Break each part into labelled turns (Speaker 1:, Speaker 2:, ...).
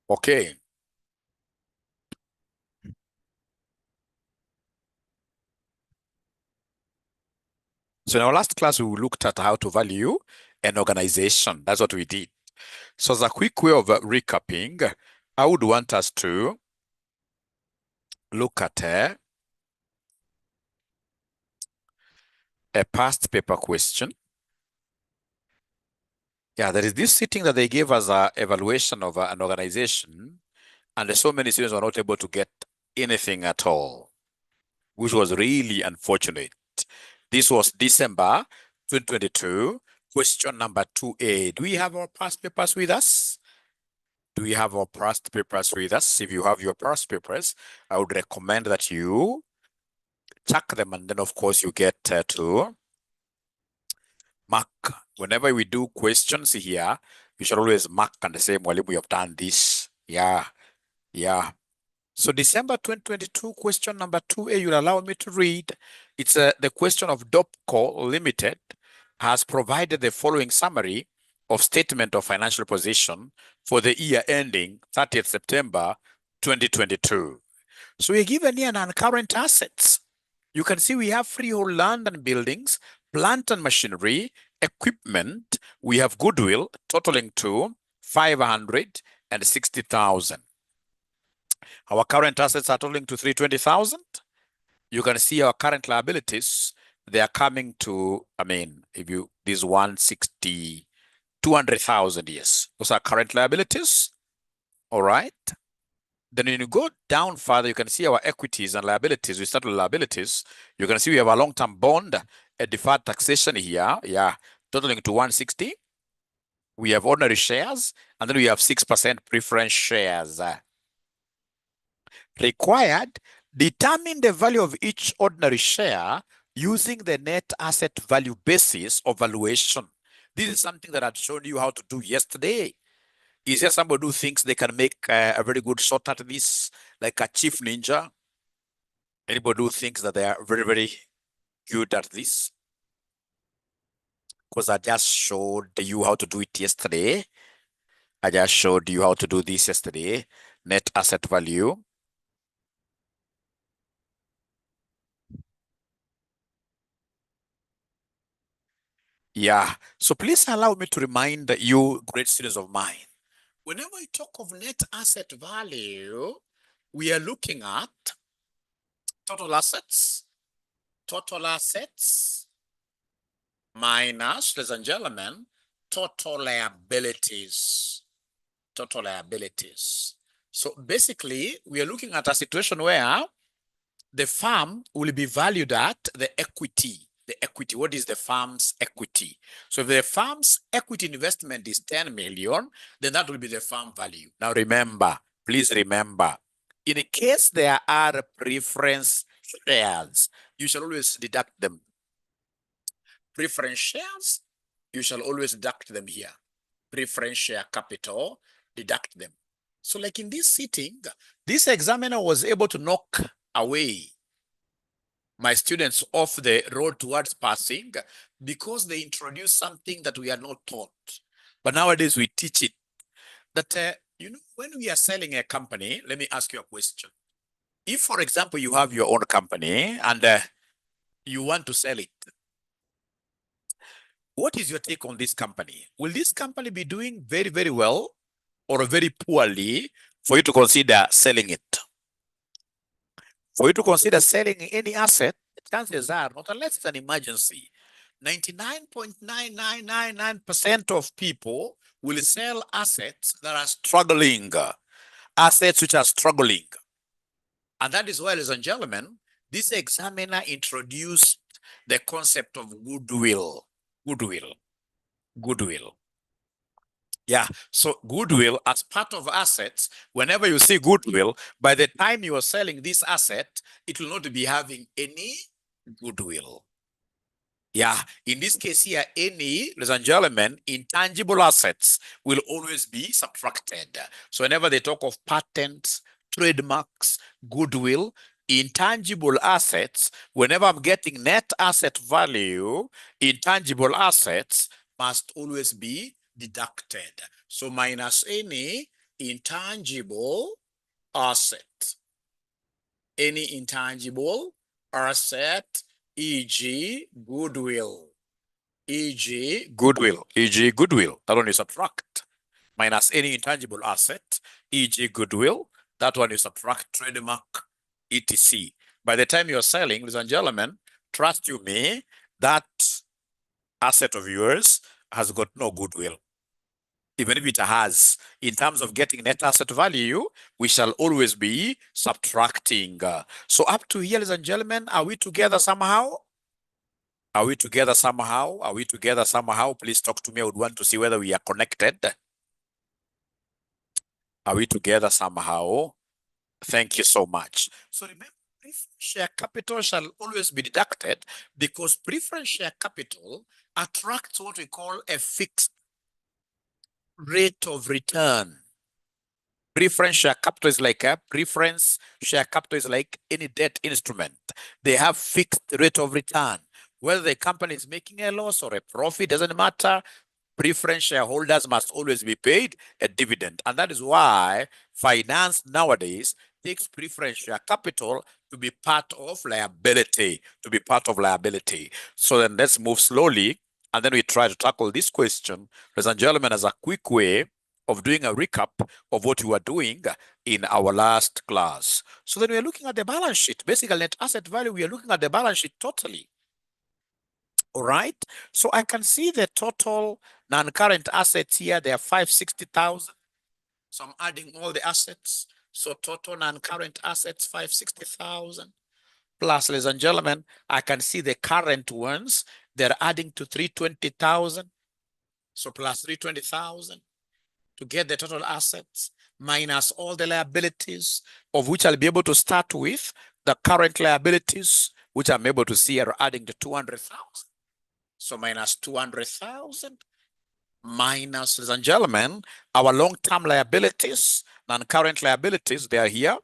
Speaker 1: Okay. So in our last class, we looked at how to value an organization. That's what we did. So as a quick way of recapping, I would want us to look at a past paper question. Yeah, there is this sitting that they gave us an evaluation of an organization, and so many students were not able to get anything at all, which was really unfortunate. This was December 2022, question number 2A. Do we have our past papers with us? Do we have our past papers with us? If you have your past papers, I would recommend that you check them, and then of course you get to mark. Whenever we do questions here, you should always mark and say, "Mwalimu, we have done this." Yeah. So December 2022, question number 2A, you'll allow me to read. It's the question of 𝗃𝗂𝗶𝗃𝗃 Limited has provided the following summary of statement of financial position for the year ending 30th September 2022. So we're given here non-current assets. You can see we have freehold land and buildings, plant and machinery, equipment. We have goodwill totaling to 560,000. Our current assets are totaling to 320,000. You can see our current liabilities, they are coming to, if you, this 160, 200,000, yes. Those are current liabilities, all right? Then when you go down further, you can see our equities and liabilities. We start with liabilities. You can see we have a long-term bond, a deferred taxation here, totaling to 160. We have ordinary shares, and then we have 6% preference shares. Required, determine the value of each ordinary share using the net asset value basis of valuation. This is something that I'd shown you how to do yesterday. Is there somebody who thinks they can make a very good shot at this, like a chief ninja? Anybody who thinks that they are very, very good at this? Because I just showed you how to do it yesterday. I just showed you how to do this yesterday. Net asset value. Yeah, so please allow me to remind you, great students of mine, whenever we talk of net asset value, we are looking at total assets minus, ladies and gentlemen, total liabilities. So basically, we are looking at a situation where the firm will be valued at the equity. The equity, what is the firm's equity? So if the firm's equity investment is 10 million, then that will be the firm value. Now remember, please remember, in case there are preference shares, you shall always deduct them. Preference shares, you shall always deduct them here. Preference share capital, deduct them. So like in this sitting, this examiner was able to knock away my students off the road towards passing because they introduced something that we are not taught. But nowadays we teach it. That, when we are selling a company, let me ask you a question. If, for example, you have your own company and you want to sell it, what is your take on this company? Will this company be doing very, very well or very poorly for you to consider selling it? For you to consider selling any asset, chances are, not unless it's an emergency, 99.9999% of people will sell assets that are struggling, assets which are struggling. And that is why, ladies and gentlemen, this examiner introduced the concept of goodwill. Goodwill. Yeah, so goodwill as part of assets, whenever you see goodwill, by the time you are selling this asset, it will not be having any goodwill. Yeah, in this case here, any, ladies and gentlemen, intangible assets will always be subtracted. So whenever they talk of patents, trademarks, goodwill, intangible assets, whenever I'm getting net asset value, intangible assets must always be deducted. So minus any intangible asset. Any intangible asset, e.g. goodwill. E.g. goodwill. E.g. goodwill. That one you subtract. Minus any intangible asset, e.g. goodwill. That one you subtract trademark, etc. By the time you're selling, ladies and gentlemen, trust you me, that asset of yours has got no goodwill. Even if it has, in terms of getting net asset value, we shall always be subtracting. So up to here, ladies and gentlemen, are we together somehow? Are we together somehow? Are we together somehow? Please talk to me. I would want to see whether we are connected. Are we together somehow? Thank you so much. So remember, preference share capital shall always be deducted because preference share capital attracts what we call a fixed rate of return. Preference share capital is like a preference share capital is like any debt instrument. They have fixed rate of return. Whether the company is making a loss or a profit, doesn't matter. Preference shareholders must always be paid a dividend. And that is why finance nowadays takes preference share capital to be part of liability, So then let's move slowly, and then we try to tackle this question, ladies and gentlemen, as a quick way of doing a recap of what we were doing in our last class. So then we're looking at the balance sheet. Basically, net asset value, we are looking at the balance sheet totally. All right. So I can see the total non-current assets here. They are 560,000. So I'm adding all the assets. So total non-current assets, 560,000. Plus, ladies and gentlemen, I can see the current ones. They're adding to 320,000. So plus 320,000 to get the total assets minus all the liabilities, of which I'll be able to start with the current liabilities, which I'm able to see are adding to 200,000. So minus 200,000 minus, ladies and gentlemen, our long-term liabilities, non-current liabilities, they are here.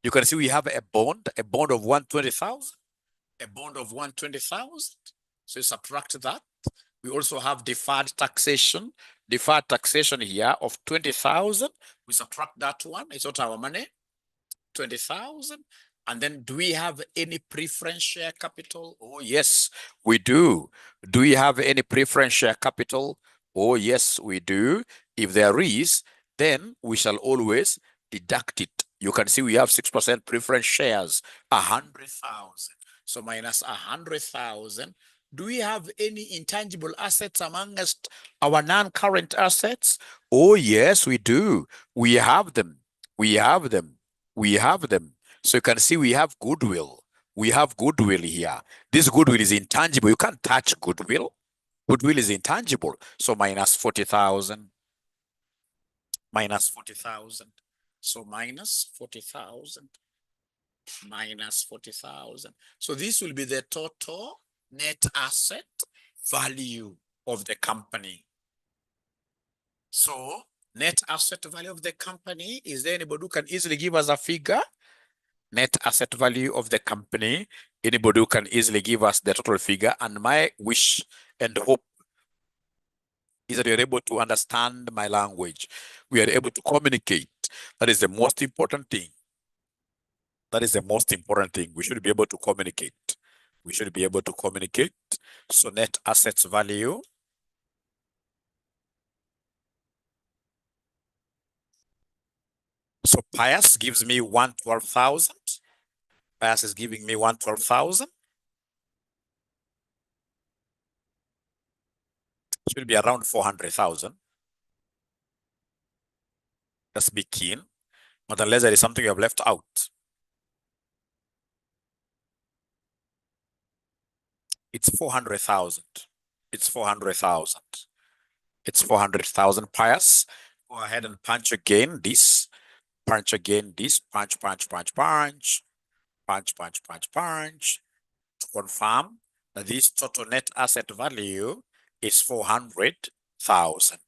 Speaker 1: You can see we have a bond of 120,000, a bond of 120,000. So you subtract that. We also have deferred taxation here of 20,000. We subtract that one. It's not our money. 20,000. And then do we have any preference share capital? Oh, yes, we do. Do we have any preference share capital? Oh, yes, we do. If there is, then we shall always deduct it. You can see we have 6% preference shares, 100,000. So minus 100,000. Do we have any intangible assets amongst our non-current assets? Oh, yes, we do. We have them. We have them. We have them. So you can see we have goodwill. We have goodwill here. This goodwill is intangible. You can't touch goodwill. Goodwill is intangible. So minus 40,000. Minus 40,000. So minus 40,000. Minus 40,000. So this will be the total net asset value of the company. So net asset value of the company, is there anybody who can easily give us a figure? Net asset value of the company, anybody who can easily give us the total figure? And my wish and hope is that you're able to understand my language. We are able to communicate. That is the most important thing. That is the most important thing. We should be able to communicate. We should be able to communicate. So net assets value. So Pius gives me 112,000. Pius is giving me 112,000. Should be around 400,000. Let's be keen. But unless there is something you have left out. It's 400,000. It's 400,000. It's 400,000. Pius, go ahead and punch again this. Punch again this. Punch, punch, punch, punch. Punch, punch, punch, punch. To confirm that this total net asset value is 400,000.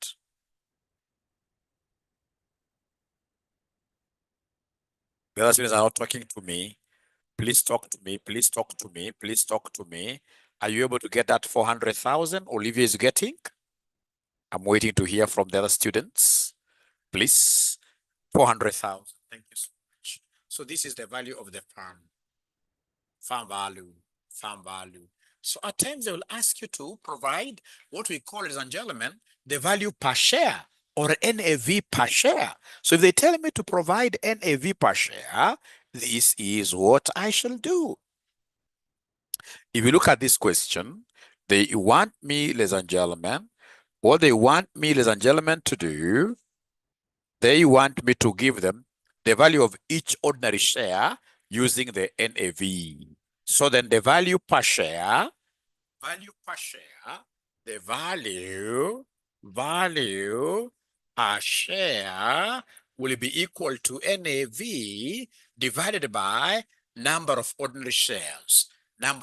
Speaker 1: The other students are not talking to me. Please talk to me. Please talk to me. Please talk to me. Are you able to get that 400,000 Olivia is getting? I'm waiting to hear from the other students. please. 400,000. Thank you so much. So this is the value of the farm. Farm value. Farm value. So at times they will ask you to provide what we call, ladies and gentlemen, the value per share or NAV per share. So if they tell me to provide NAV per share, this is what I shall do. If you look at this question, they want me, ladies and gentlemen, what they want me, ladies and gentlemen, to do, they want me to give them the value of each ordinary share using the NAV. So then the value per share, the value per share will be equal to NAV divided by number of ordinary shares. And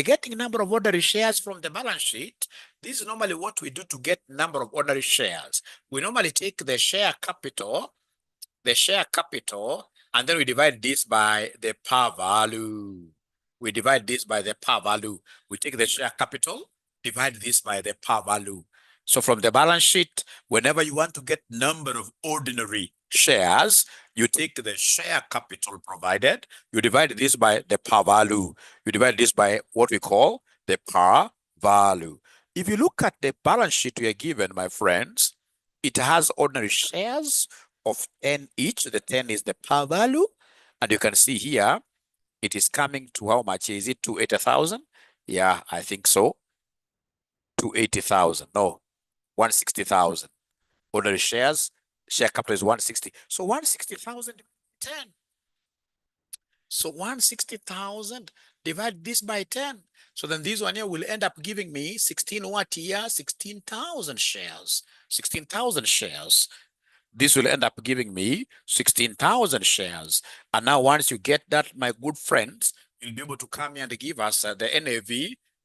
Speaker 1: getting number of ordinary shares from the balance sheet, this is normally what we do to get number of ordinary shares. We normally take the share capital, and then we divide this by the par value. We take the share capital, divide this by the par value. So from the balance sheet, whenever you want to get number of ordinary shares, you take the share capital provided, you divide this by the par value. You divide this by what we call the par value. If you look at the balance sheet we are given, my friends, it has ordinary shares of 10 each. The 10 is the par value. And you can see here, it is coming to how much is it? 280,000? Yeah, I think so. 280,000. No, 160,000. Ordinary shares, share capital is 160. So 160,000 10. So 160,000 divide this by 10. So then this one here will end up giving me 16,000 shares. 16,000 shares. This will end up giving me 16,000 shares. And now once you get that, my good friends, you'll be able to come here and give us the NAV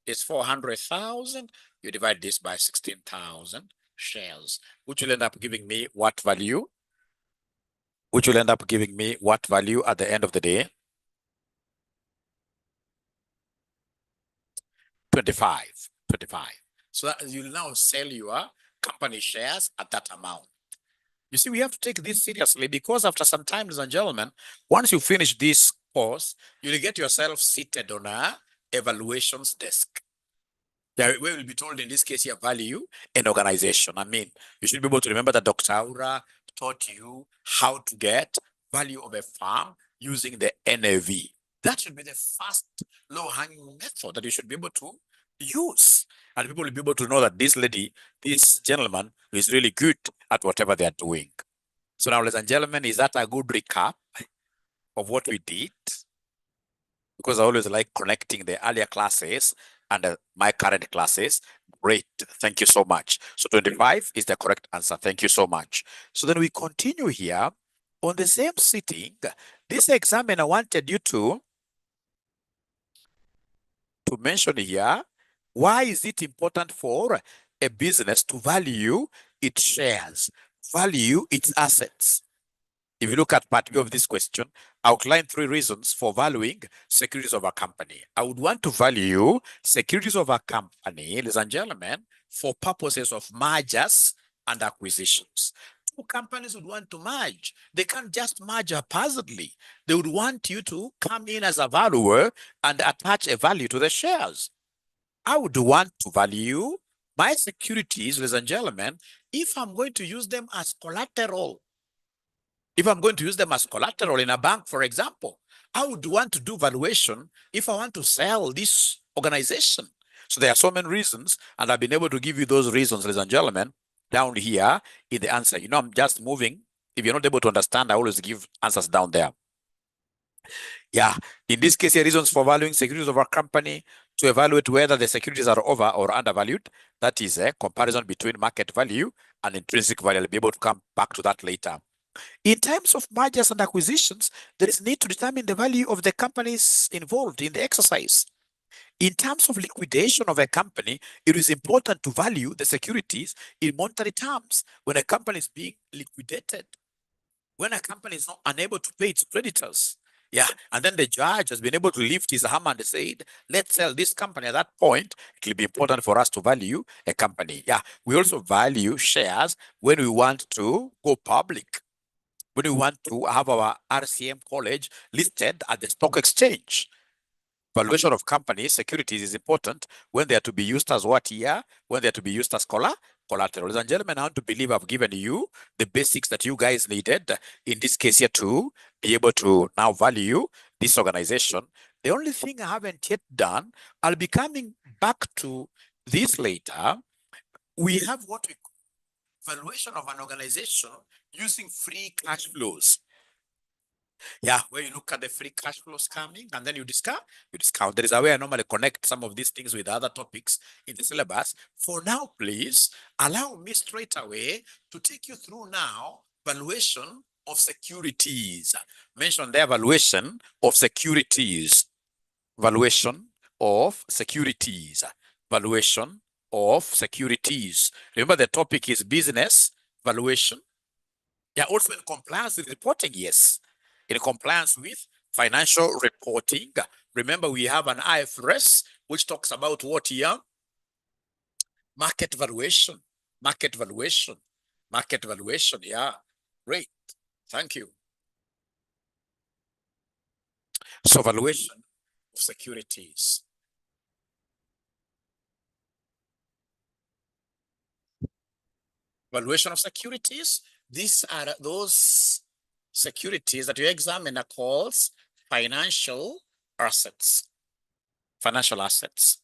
Speaker 1: is 400,000. You divide this by 16,000 shares, which will end up giving me what value? At the end of the day? 25. So that you'll now sell your company shares at that amount. You see, we have to take this seriously because after some time, ladies and gentlemen, once you finish this course, you'll get yourself seated on a evaluations desk. Yeah, we will be told in this case here, value an organization. I mean, you should be able to remember that Dr. Aura taught you how to get value of a firm using the NAV. That should be the first low-hanging method that you should be able to use. And people will be able to know that this gentleman is really good at whatever they are doing. So now, ladies and gentlemen, is that a good recap of what we did? Because I always like connecting the earlier classes and my current classes. Great, thank you so much. So 25 is the correct answer. Thank you so much. So then we continue here on the same sitting. This examiner wanted you to mention here, why is it important for a business to value its shares, value its assets? If you look at part B of this question, outline 3 reasons for valuing securities of a company. I would want to value securities of a company, ladies and gentlemen, for purposes of mergers and acquisitions. 2 companies would want to merge. They can't just merge haphazardly. They would want you to come in as a valuer and attach a value to the shares. I would want to value my securities, ladies and gentlemen, if I'm going to use them as collateral. If I'm going to use them as collateral in a bank, for example, I would want to do valuation if I want to sell this organization. So there are so many reasons, and I've been able to give you those reasons, ladies and gentlemen, down here in the answer. You know, I'm just moving. If you're not able to understand, I always give answers down there. Yeah, in this case, here, reasons for valuing securities of our company to evaluate whether the securities are over or undervalued. That is a comparison between market value and intrinsic value. I'll be able to come back to that later. In terms of mergers and acquisitions, there is need to determine the value of the companies involved in the exercise. In terms of liquidation of a company, it is important to value the securities in monetary terms when a company is being liquidated. When a company is not unable to pay its creditors, Yeah, and then the judge has been able to lift his hammer and said, let's sell this company. At that point, it will be important for us to value a company. Yeah, we also value shares when we want to go public, when we want to have our RCM college listed at the stock exchange. Valuation of companies, securities is important when they are to be used as what here, when they are to be used as collateral. Ladies and gentlemen, I want to believe I've given you the basics that you guys needed in this case here to be able to now value this organization. The only thing I haven't yet done, I'll be coming back to this later. We have what we call valuation of an organization using free cash flows. Yeah, where you look at the free cash flows coming and then you discount. There is a way I normally connect some of these things with other topics in the syllabus. For now, please allow me straight away to take you through now valuation of securities. Mention the valuation of securities. Valuation of securities. Valuation of securities. Remember, the topic is business valuation. Yeah, also in compliance with reporting, yes. In compliance with financial reporting. Remember, we have an IFRS, which talks about what here? Market valuation. Market valuation. Market valuation, yeah. Great. Thank you. So valuation of securities. Valuation of securities. These are those securities that you examine are called financial assets. Financial assets.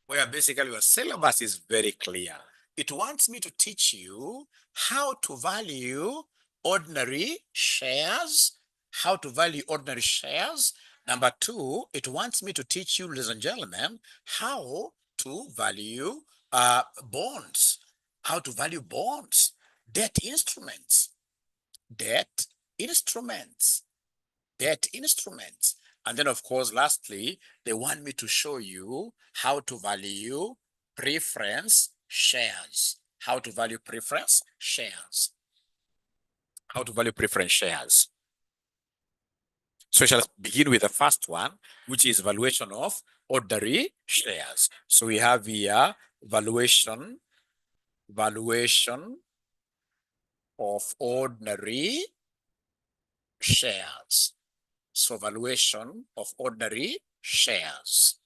Speaker 1: Where basically your syllabus is very clear. It wants me to teach you how to value ordinary shares, how to value ordinary shares. Number two, it wants me to teach you, ladies and gentlemen, how to value bonds, how to value bonds, debt instruments, debt instruments, debt instruments. And then, of course, lastly, they want me to show you how to value preference shares. How to value preference shares. How to value preference shares. So we shall begin with the first one, which is valuation of ordinary shares. So we have here valuation of ordinary shares. So valuation of ordinary shares.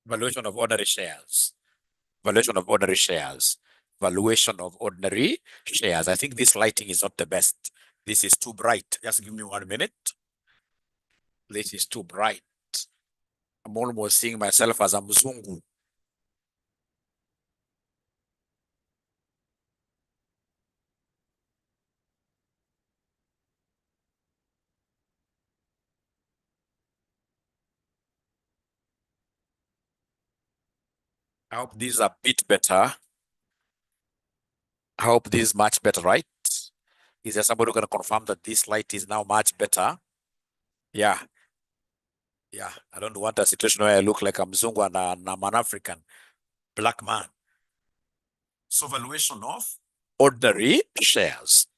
Speaker 1: Valuation of ordinary shares. Valuation of ordinary shares. Valuation of ordinary shares. I think this lighting is not the best. This is too bright. Just give me 1 minute. This is too bright. I'm almost seeing myself as a mzungu. I hope this is a bit better. I hope this is much better, right? Is there somebody who can confirm that this light is now much better? Yeah. Yeah. I don't want a situation where I look like a mzungu and I'm an African black man. So valuation of ordinary shares.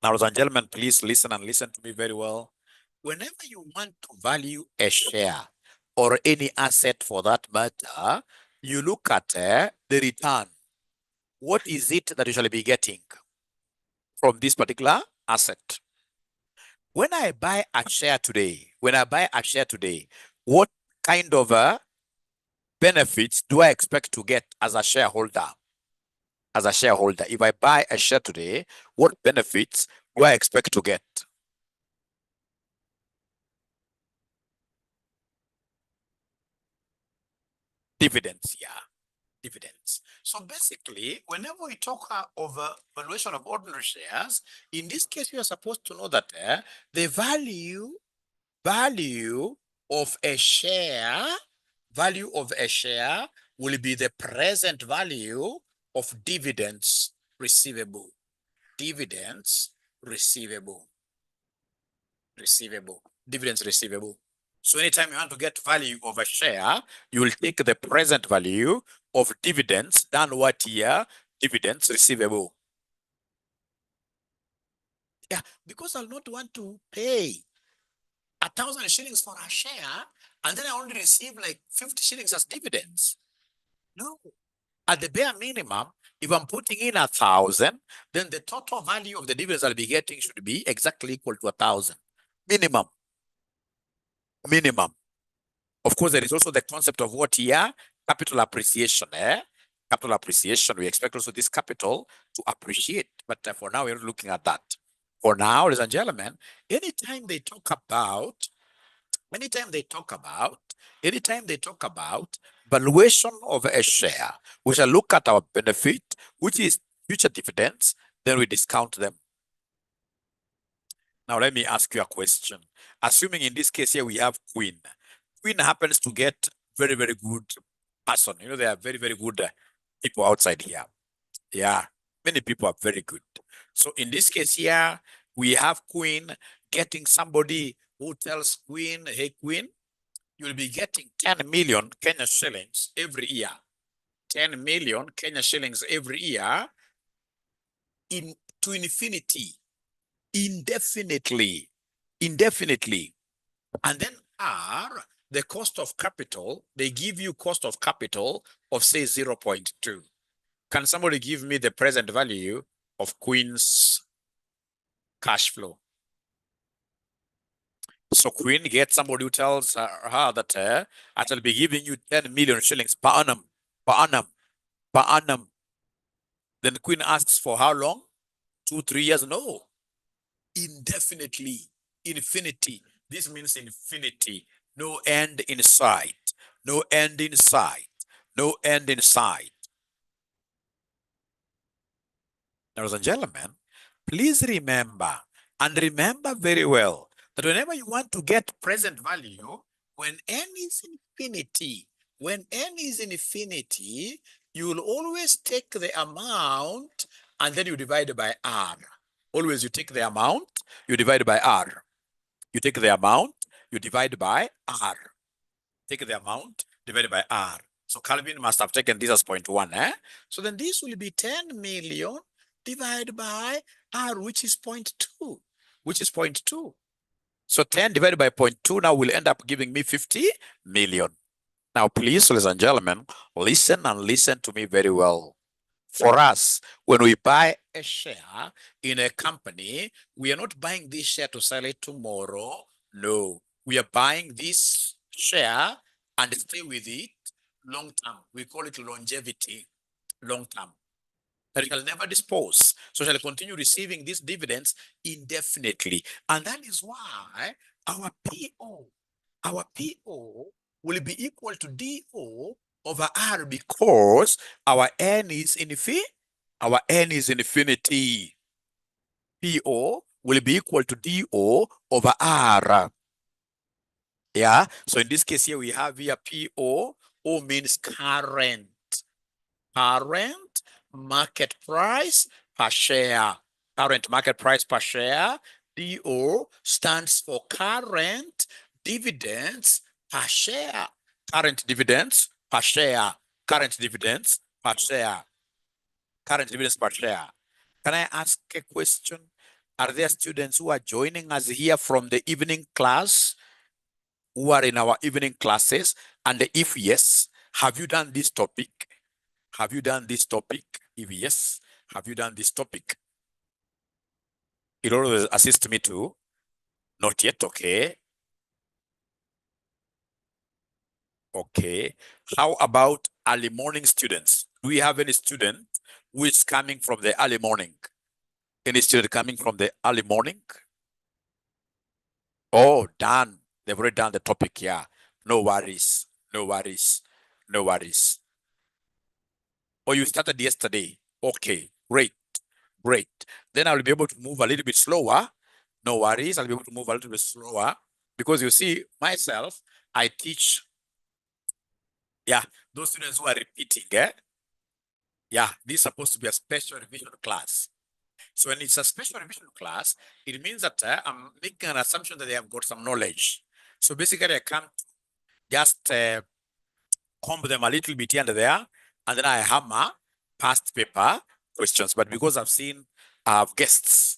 Speaker 1: Now, ladies and gentlemen, please listen and listen to me very well. Whenever you want to value a share or any asset for that matter, you look at the return. What is it that you shall be getting from this particular asset? When I buy a share today, what kind of benefits do I expect to get as a shareholder? As a shareholder, if I buy a share today, what benefits do I expect to get? Dividends, yeah. Dividends. So basically, whenever we talk of valuation of ordinary shares, in this case, you are supposed to know that the value of a share, will be the present value of dividends receivable. Dividends receivable. Dividends receivable. So anytime you want to get value of a share, you will take the present value of dividends done what year? Dividends receivable. Yeah, because I'll not want to pay 1,000 shillings for a share, and then I only receive like 50 shillings as dividends. No. At the bare minimum, if I'm putting in 1,000, then the total value of the dividends I'll be getting should be exactly equal to 1,000. Minimum. Minimum. Of course, there is also the concept of what here? Capital appreciation. Capital appreciation. We expect also this capital to appreciate. But for now, we're not looking at that. For now, ladies and gentlemen, anytime they talk about valuation of a share, we shall look at our benefit, which is future dividends, then we discount them. Now, let me ask you a question. Assuming in this case here we have Queen. Queen happens to get very, very good person. You know, they are very, very good people outside here. Yeah, many people are very good. So in this case here, we have Queen getting somebody who tells Queen, hey, Queen, you'll be getting 10 million Kenya shillings every year. 10 million Kenya shillings every year to infinity, indefinitely. And then R, the cost of capital, they give you cost of capital of say 0.2. Can somebody give me the present value of Queen's cash flow? So Queen gets somebody who tells her that I shall be giving you 10 million shillings per annum. Then Queen asks for how long? 2-3 years? No. Indefinitely. Infinity. This means infinity. No end in sight. No end in sight. No end in sight. Ladies and gentlemen, please remember, and remember very well, that whenever you want to get present value, when n is infinity, you will always take the amount and then you divide by r. Always you take the amount, you divide by r. You take the amount, you divide by r. Take the amount, divided by r. So Calvin must have taken this as 0.1. So then this will be 10 million divided by r, which is 0.2. So 10 divided by 0.2 now will end up giving me 50 million. Now, please, ladies and gentlemen, listen and listen to me very well. For us, when we buy a share in a company, we are not buying this share to sell it tomorrow. No, we are buying this share and stay with it long term. We call it longevity, long term. That it shall never dispose. So shall continue receiving these dividends indefinitely. And that is why our PO will be equal to DO over R, because our N is infinity. PO will be equal to DO over R. Yeah, so in this case here we have here PO. O means current market price per share. Current market price per share. DO stands for current dividends per share. Current dividends per share. Current dividends per share. Current dividends per share. Can I ask a question? Are there students who are joining us here from the evening class, who are in our evening classes? And if yes, have you done this topic? Have you done this topic? If yes, have you done this topic? It always assists me too. Not yet, okay. Okay. How about early morning students? Do we have any student who is coming from the early morning? Any student coming from the early morning? Oh, done. They've already done the topic, yeah. No worries. Oh, you started yesterday. Okay, great. Then I'll be able to move a little bit slower. No worries, I'll be able to move a little bit slower, because you see, myself, I teach, yeah, those students who are repeating, yeah, this is supposed to be a special revision class. So when it's a special revision class, it means that I'm making an assumption that they have got some knowledge. So basically I come just comb them a little bit here and there, and then I hammer past paper questions. But because I've seen guests,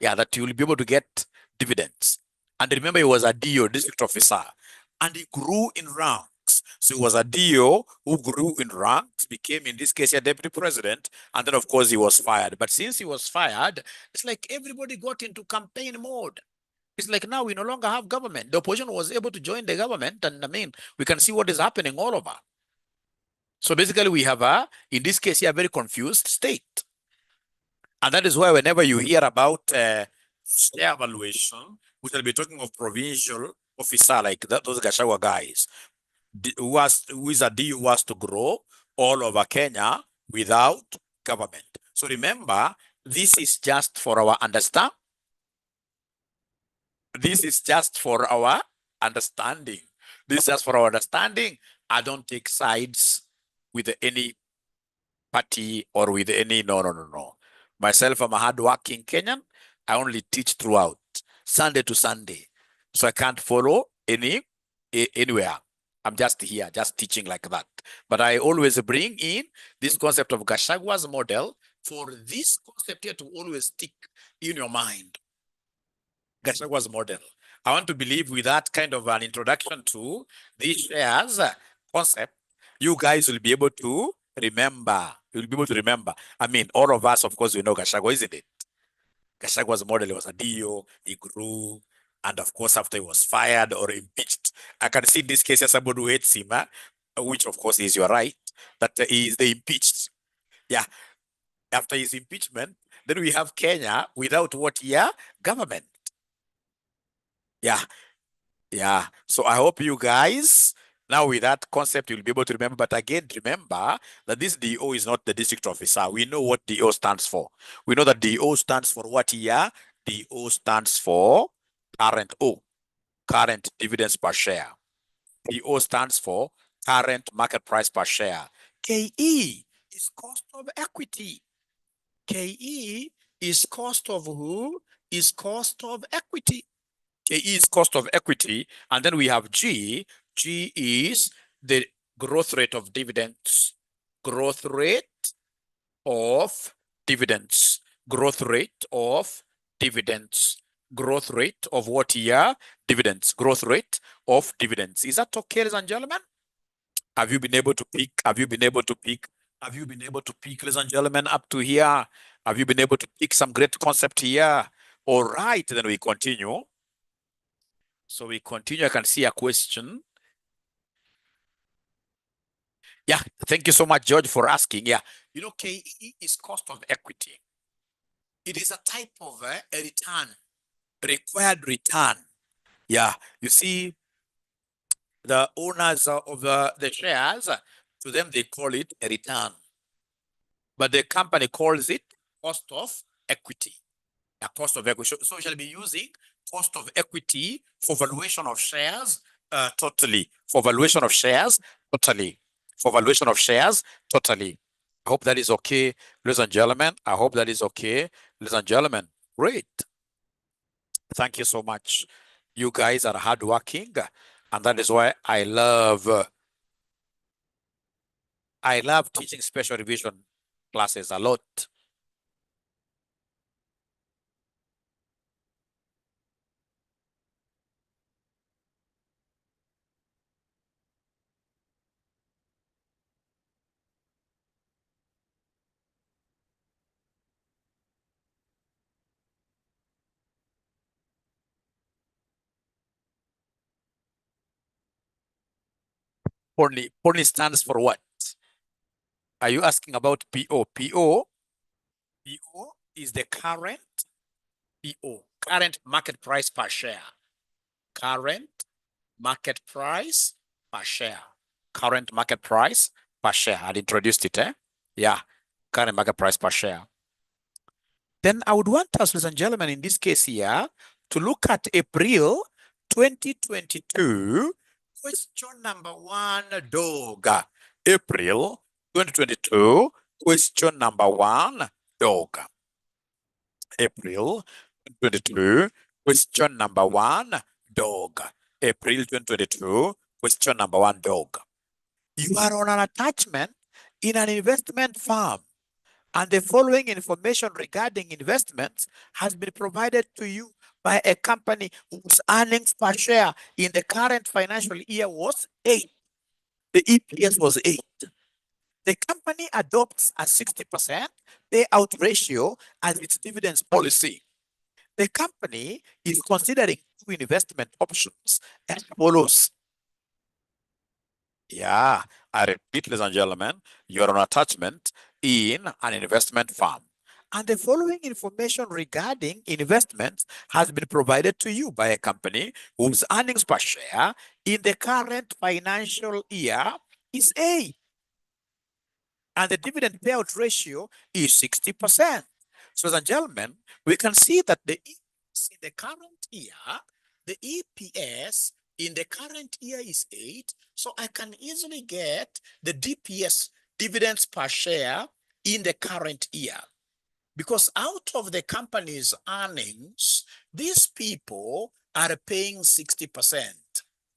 Speaker 1: Yeah, that you will be able to get dividends. And remember, he was a DO, district officer, and he grew in ranks. So he was a DO who grew in ranks, became, in this case, a deputy president, and then, of course, he was fired. But since he was fired, it's like everybody got into campaign mode. It's like now we no longer have government. The opposition was able to join the government, and I mean, we can see what is happening all over. So basically, we have in this case, a very confused state. And that is why whenever you hear about share valuation, we shall be talking of provincial officer like that, those 𝗃𝗃𝗃𝗃𝗃 guys, who is a D who was to grow all over Kenya without government. So remember, this is just for our understanding. This is just for our understanding. This is just for our understanding. I don't take sides with any party or with any, no. Myself, I'm a hardworking Kenyan. I only teach throughout, Sunday to Sunday. So I can't follow anywhere. I'm just here, just teaching like that. But I always bring in this concept of 𝗃𝗃𝗃𝗃𝗃𝗃's model for this concept here to always stick in your mind. 𝗃𝗃𝗃𝗃𝗃's model. I want to believe with that kind of an introduction to these shares concept, you guys will be able to remember. You'll be able to remember. I mean, all of us, of course, we know 𝗃𝗃𝗃𝗃, isn't it? 𝗃𝗃𝗃's model, he was a DO, he grew, and of course, after he was fired or impeached, I can see this case as somebody who hates him, which of course is your right, that he is the impeached. Yeah. After his impeachment, then we have Kenya without what year? Government. Yeah. Yeah. So I hope you guys Now with that concept, you'll be able to remember. But again, remember that this DO is not the district officer. We know what DO stands for. We know that DO stands for what here? DO stands for current current dividends per share. DO stands for current market price per share. KE is cost of equity. KE is cost of who? Is cost of equity. KE is cost of equity. And then we have G. G is the growth rate of dividends. Growth rate of dividends. Growth rate of dividends. Growth rate of what here? Dividends. Growth rate of dividends. Is that okay, ladies and gentlemen? Have you been able to pick? Have you been able to pick? Have you been able to pick, ladies and gentlemen, up to here? Have you been able to pick some great concept here? All right, then we continue. So we continue. I can see a question. Yeah, thank you so much, George, for asking. Yeah, you know, KE is cost of equity. It is a type of a return, required return. Yeah, you see, the owners of the shares, to them, they call it a return. But the company calls it cost of equity. A cost of equity. So we shall be using cost of equity for valuation of shares totally. For valuation of shares totally. For valuation of shares totally. I hope that is okay, ladies and gentlemen. I hope that is okay, ladies and gentlemen. Great. Thank you so much. You guys are hardworking, and that is why I love teaching special revision classes a lot. Pony stands for what? Are you asking about PO? PO is the current current market price per share. Current market price per share. Current market price per share. I'd introduced it, Yeah, current market price per share. Then I would want us, ladies and gentlemen, in this case here, to look at April 2022, question number 1, dog. April 2022, question number 1, dog. April 2022, question number 1, dog. April 2022, question number 1, dog. You are on an attachment in an investment firm, and the following information regarding investments has been provided to you by a company whose earnings per share in the current financial year was 8. The EPS was 8. The company adopts a 60% payout ratio as its dividends policy. The company is considering 2 investment options as follows. Yeah, I repeat, ladies and gentlemen, you're on attachment in an investment firm, and the following information regarding investments has been provided to you by a company whose earnings per share in the current financial year is A, and the dividend payout ratio is 60%. So, ladies and gentlemen, we can see that the EPS in the current year, the EPS in the current year is 8. So I can easily get the DPS, dividends per share, in the current year. Because out of the company's earnings, these people are paying 60%.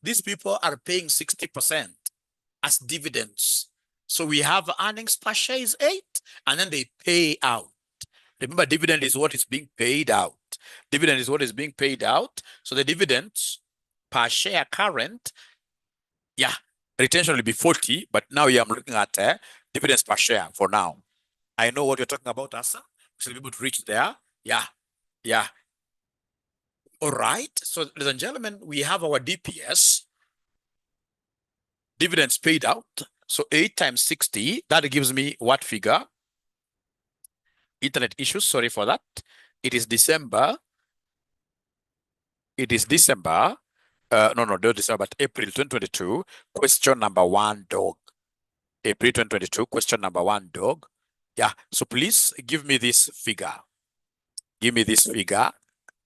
Speaker 1: These people are paying 60% as dividends. So we have earnings per share is 8, and then they pay out. Remember, dividend is what is being paid out. Dividend is what is being paid out. So the dividends per share current, yeah, retention will be 40, but now I'm looking at dividends per share for now. I know what you're talking about, Asa. We should be able to reach there. Yeah. All right. So, ladies and gentlemen, we have our DPS, dividends paid out. So 8 times 60, that gives me what figure? Internet issues, sorry for that. It is December no, not December, but April 2022, question number 1, dog. April 2022, question number 1, dog. Yeah, so please give me this figure. Give me this figure.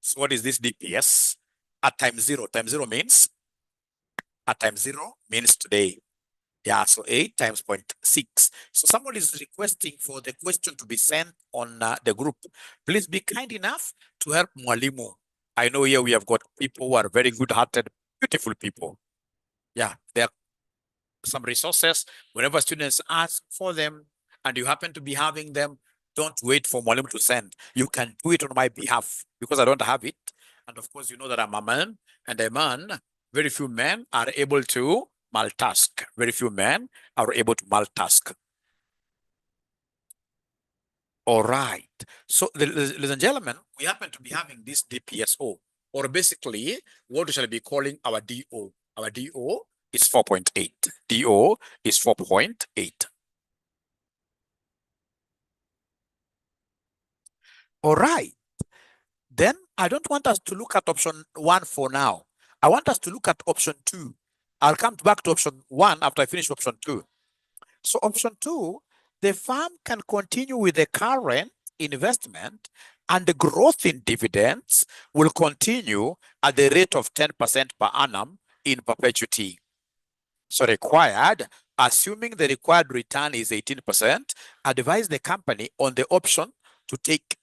Speaker 1: So what is this DPS? At times 0. Times 0 means? At times 0 means today. Yeah, so 8 times 0.6. So someone is requesting for the question to be sent on the group. Please be kind enough to help Mwalimu. I know here we have got people who are very good-hearted, beautiful people. Yeah, there are some resources. Whenever students ask for them and you happen to be having them, don't wait for Mwalimu to send. You can do it on my behalf because I don't have it. And of course, you know that I'm a man, and a man, very few men are able to multitask. Very few men are able to multitask. All right. So, ladies and gentlemen, we happen to be having this DPSO, or basically what we shall be calling our DO. Our DO is 4.8. DO is 4.8. All right. Then I don't want us to look at option 1 for now. I want us to look at option 2. I'll come back to option 1 after I finish option 2. So option 2, the firm can continue with the current investment and the growth in dividends will continue at the rate of 10% per annum in perpetuity. So required, assuming the required return is 18%, advise the company on the option to take.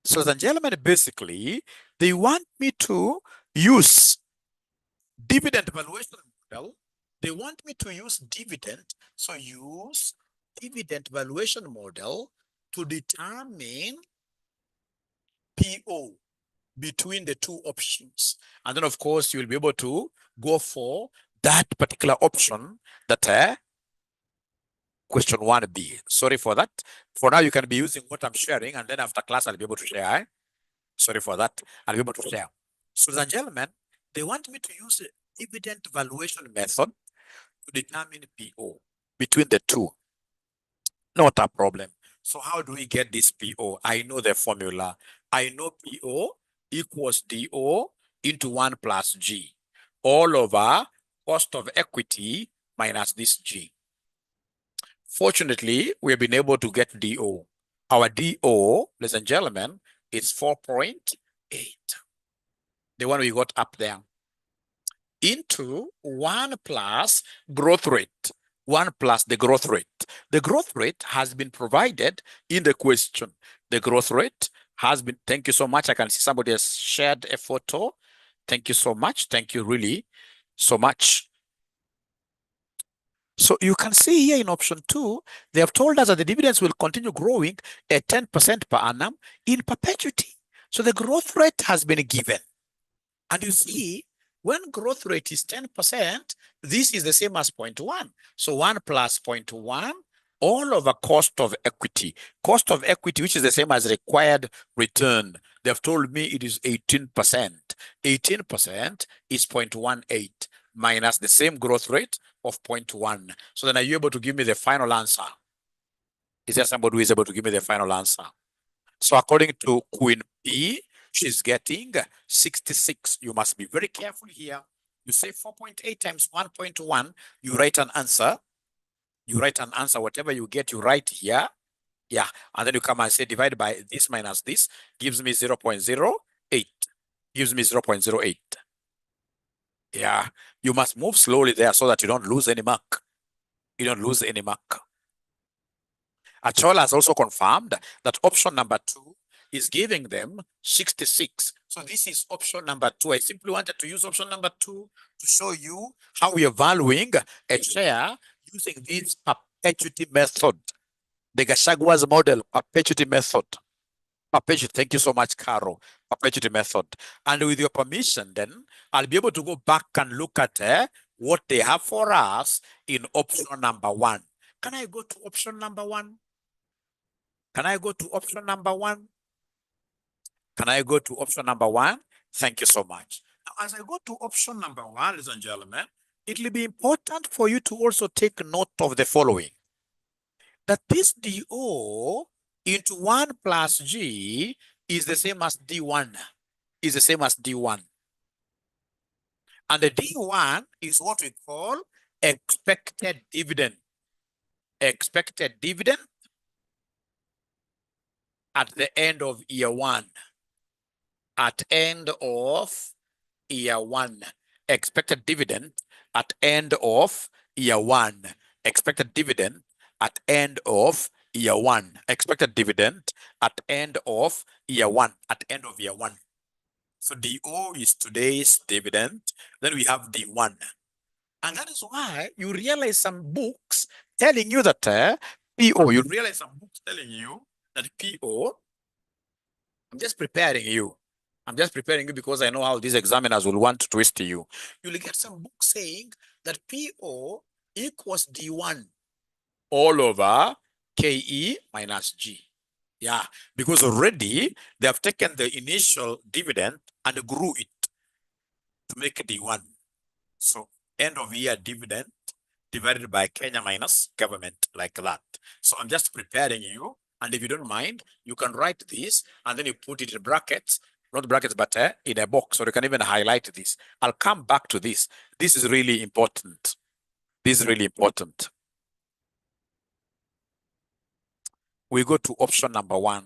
Speaker 1: So, ladies and gentlemen, basically, they want me to use dividend valuation model. They want me to use dividend. So use dividend valuation model to determine PO between the two options. And then, of course, you will be able to go for that particular option that question 1B. Sorry for that. For now, you can be using what I'm sharing, and then after class, I'll be able to share. Sorry for that. I'll be able to share. So, ladies and gentlemen, they want me to use a dividend valuation method to determine PO between the two. Not a problem. So how do we get this PO? I know the formula. I know PO equals DO into 1 plus G, all over cost of equity minus this G. Fortunately, we have been able to get DO. Our DO, ladies and gentlemen, is 4.8. The one we got up there. Into 1 plus growth rate. 1 plus the growth rate. The growth rate has been provided in the question. The growth rate has been, thank you so much. I can see somebody has shared a photo. Thank you so much. Thank you really so much. So you can see here in option 2, they have told us that the dividends will continue growing at 10% per annum in perpetuity. So the growth rate has been given. And you see, when growth rate is 10%, this is the same as 0.1. So 1 plus 0.1, all over cost of equity. Cost of equity, which is the same as required return. They've told me it is 18%. 18% is 0.18 minus the same growth rate of 0.1. So then are you able to give me the final answer? Is there somebody who is able to give me the final answer? So according to Queen P, she's getting 66. You must be very careful here. You say 4.8 times 1.1, you write an answer. You write an answer, whatever you get, you write here. Yeah, and then you come and say divide by this minus this, gives me 0.08. Gives me 0.08. Yeah, you must move slowly there so that you don't lose any mark. You don't lose any mark. Achola has also confirmed that option number 2 is giving them 66. So this is option number 2. I simply wanted to use option number 2 to show you how we are valuing a share using this perpetuity method. The Gachagwa's model, perpetuity method. Perpetuity, thank you so much, Caro. Perpetuity method. And with your permission, then I'll be able to go back and look at what they have for us in option number 1. Can I go to option number 1? Can I go to option number 1? Can I go to option number 1? Thank you so much. Now, as I go to option number 1, ladies and gentlemen, it will be important for you to also take note of the following. That this DO into 1 plus G is the same as D1. Is the same as D1. And the D1 is what we call expected dividend. Expected dividend at the end of year one. At end of year one. Expected dividend at end of year one. Expected dividend at end of year one. Expected dividend at end of year one. At end of year one. So DO is today's dividend. Then we have D1. And that is why you realize some books telling you that PO, you realize some books telling you that PO, I'm just preparing you. I'm just preparing you because I know how these examiners will want to twist you. You'll get some books saying that PO equals D1 all over KE minus G. Yeah, because already they have taken the initial dividend and grew it to make it D1. So end of year dividend divided by Kenya minus government, like that. So I'm just preparing you. And if you don't mind, you can write this and then you put it in brackets, not brackets, but in a box, or you can even highlight this. I'll come back to this. This is really important. This is really important. We go to option number one.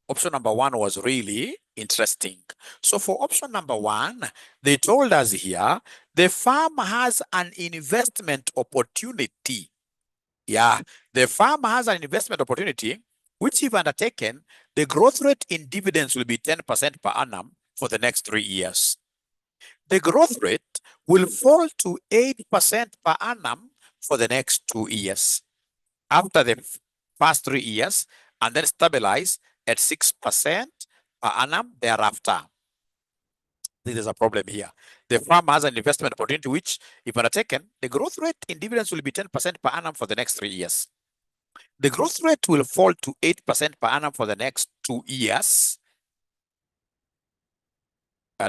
Speaker 1: Option number one was really interesting. So for option number one, they told us here, the farm has an investment opportunity. Yeah, the farm has an investment opportunity, which if undertaken, the growth rate in dividends will be 10% per annum for the next 3 years. The growth rate will fall to 8% per annum for the next 2 years. After the first 3 years, and then stabilize at 6% per annum thereafter. This is a problem here. The farm has an investment opportunity which, if undertaken, the growth rate in dividends will be 10% per annum for the next 3 years. The growth rate will fall to 8% per annum for the next 2 years.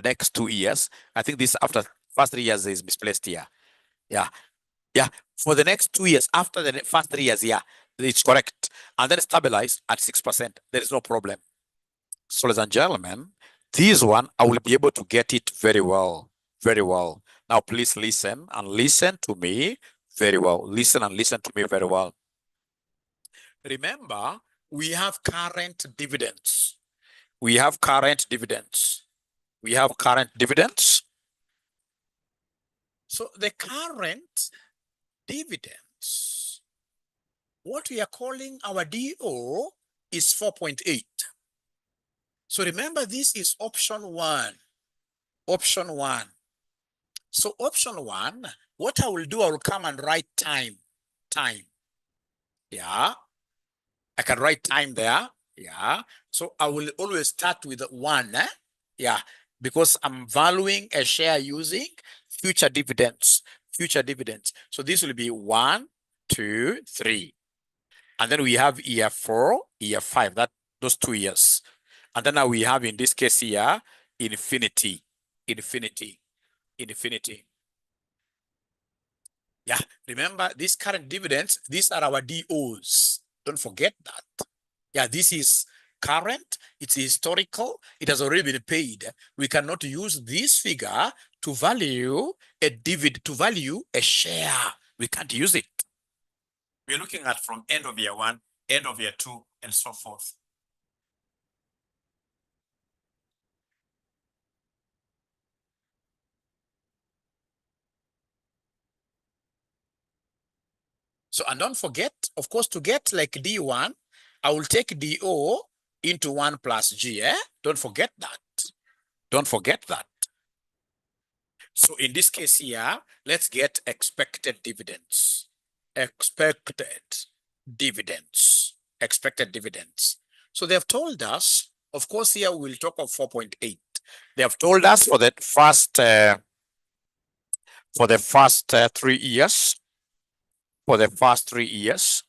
Speaker 1: Next 2 years. I think this after first 3 years is misplaced here. Yeah. Yeah. For the next 2 years, after the first 3 years, yeah, it's correct. And then stabilize at 6%. There is no problem. So, ladies and gentlemen, this one, I will be able to get it very well. Very well. Now, please listen and listen to me very well. Listen and listen to me very well. Remember, we have current dividends. We have current dividends. We have current dividends. So the current dividends, what we are calling our DO is 4.8. So remember, this is option one. Option one. So option one, what I will do, I will come and write time. Time. Yeah. I can write time there. Yeah. So I will always start with 1. Yeah. Because I'm valuing a share using future dividends. Future dividends. So this will be 1, 2, 3. And then we have year 4, year 5. Those 2 years. And then now we have, in this case here, infinity. Infinity. Infinity. Yeah. Remember, these current dividends, these are our DOs. Don't forget that. Yeah, this is current, it's historical, it has already been paid. We cannot use this figure to value a dividend, to value a share. We can't use it. We're looking at from end of year 1, end of year 2, and so forth. So, and don't forget, of course, to get like D1, I will take DO into 1 plus G. Don't forget that. Don't forget that. So in this case here, let's get expected dividends. Expected dividends. Expected dividends. So they have told us, of course, here we'll talk of 4.8. They have told us for the first 3 years. For the first 3 years.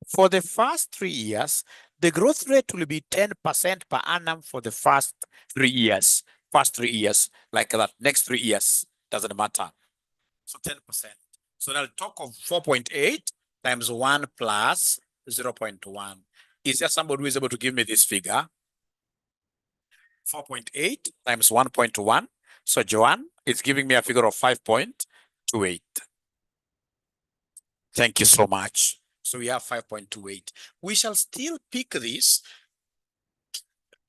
Speaker 1: For the first 3 years, the growth rate will be 10% per annum for the first 3 years. First 3 years, like that. Next 3 years, doesn't matter. So 10%. So now talk of 4.8 times 1 plus 0.1. Is there somebody who is able to give me this figure? 4.8 times 1.1. So Joanne is giving me a figure of 5.28. Thank you so much. So we have 5.28. We shall still pick this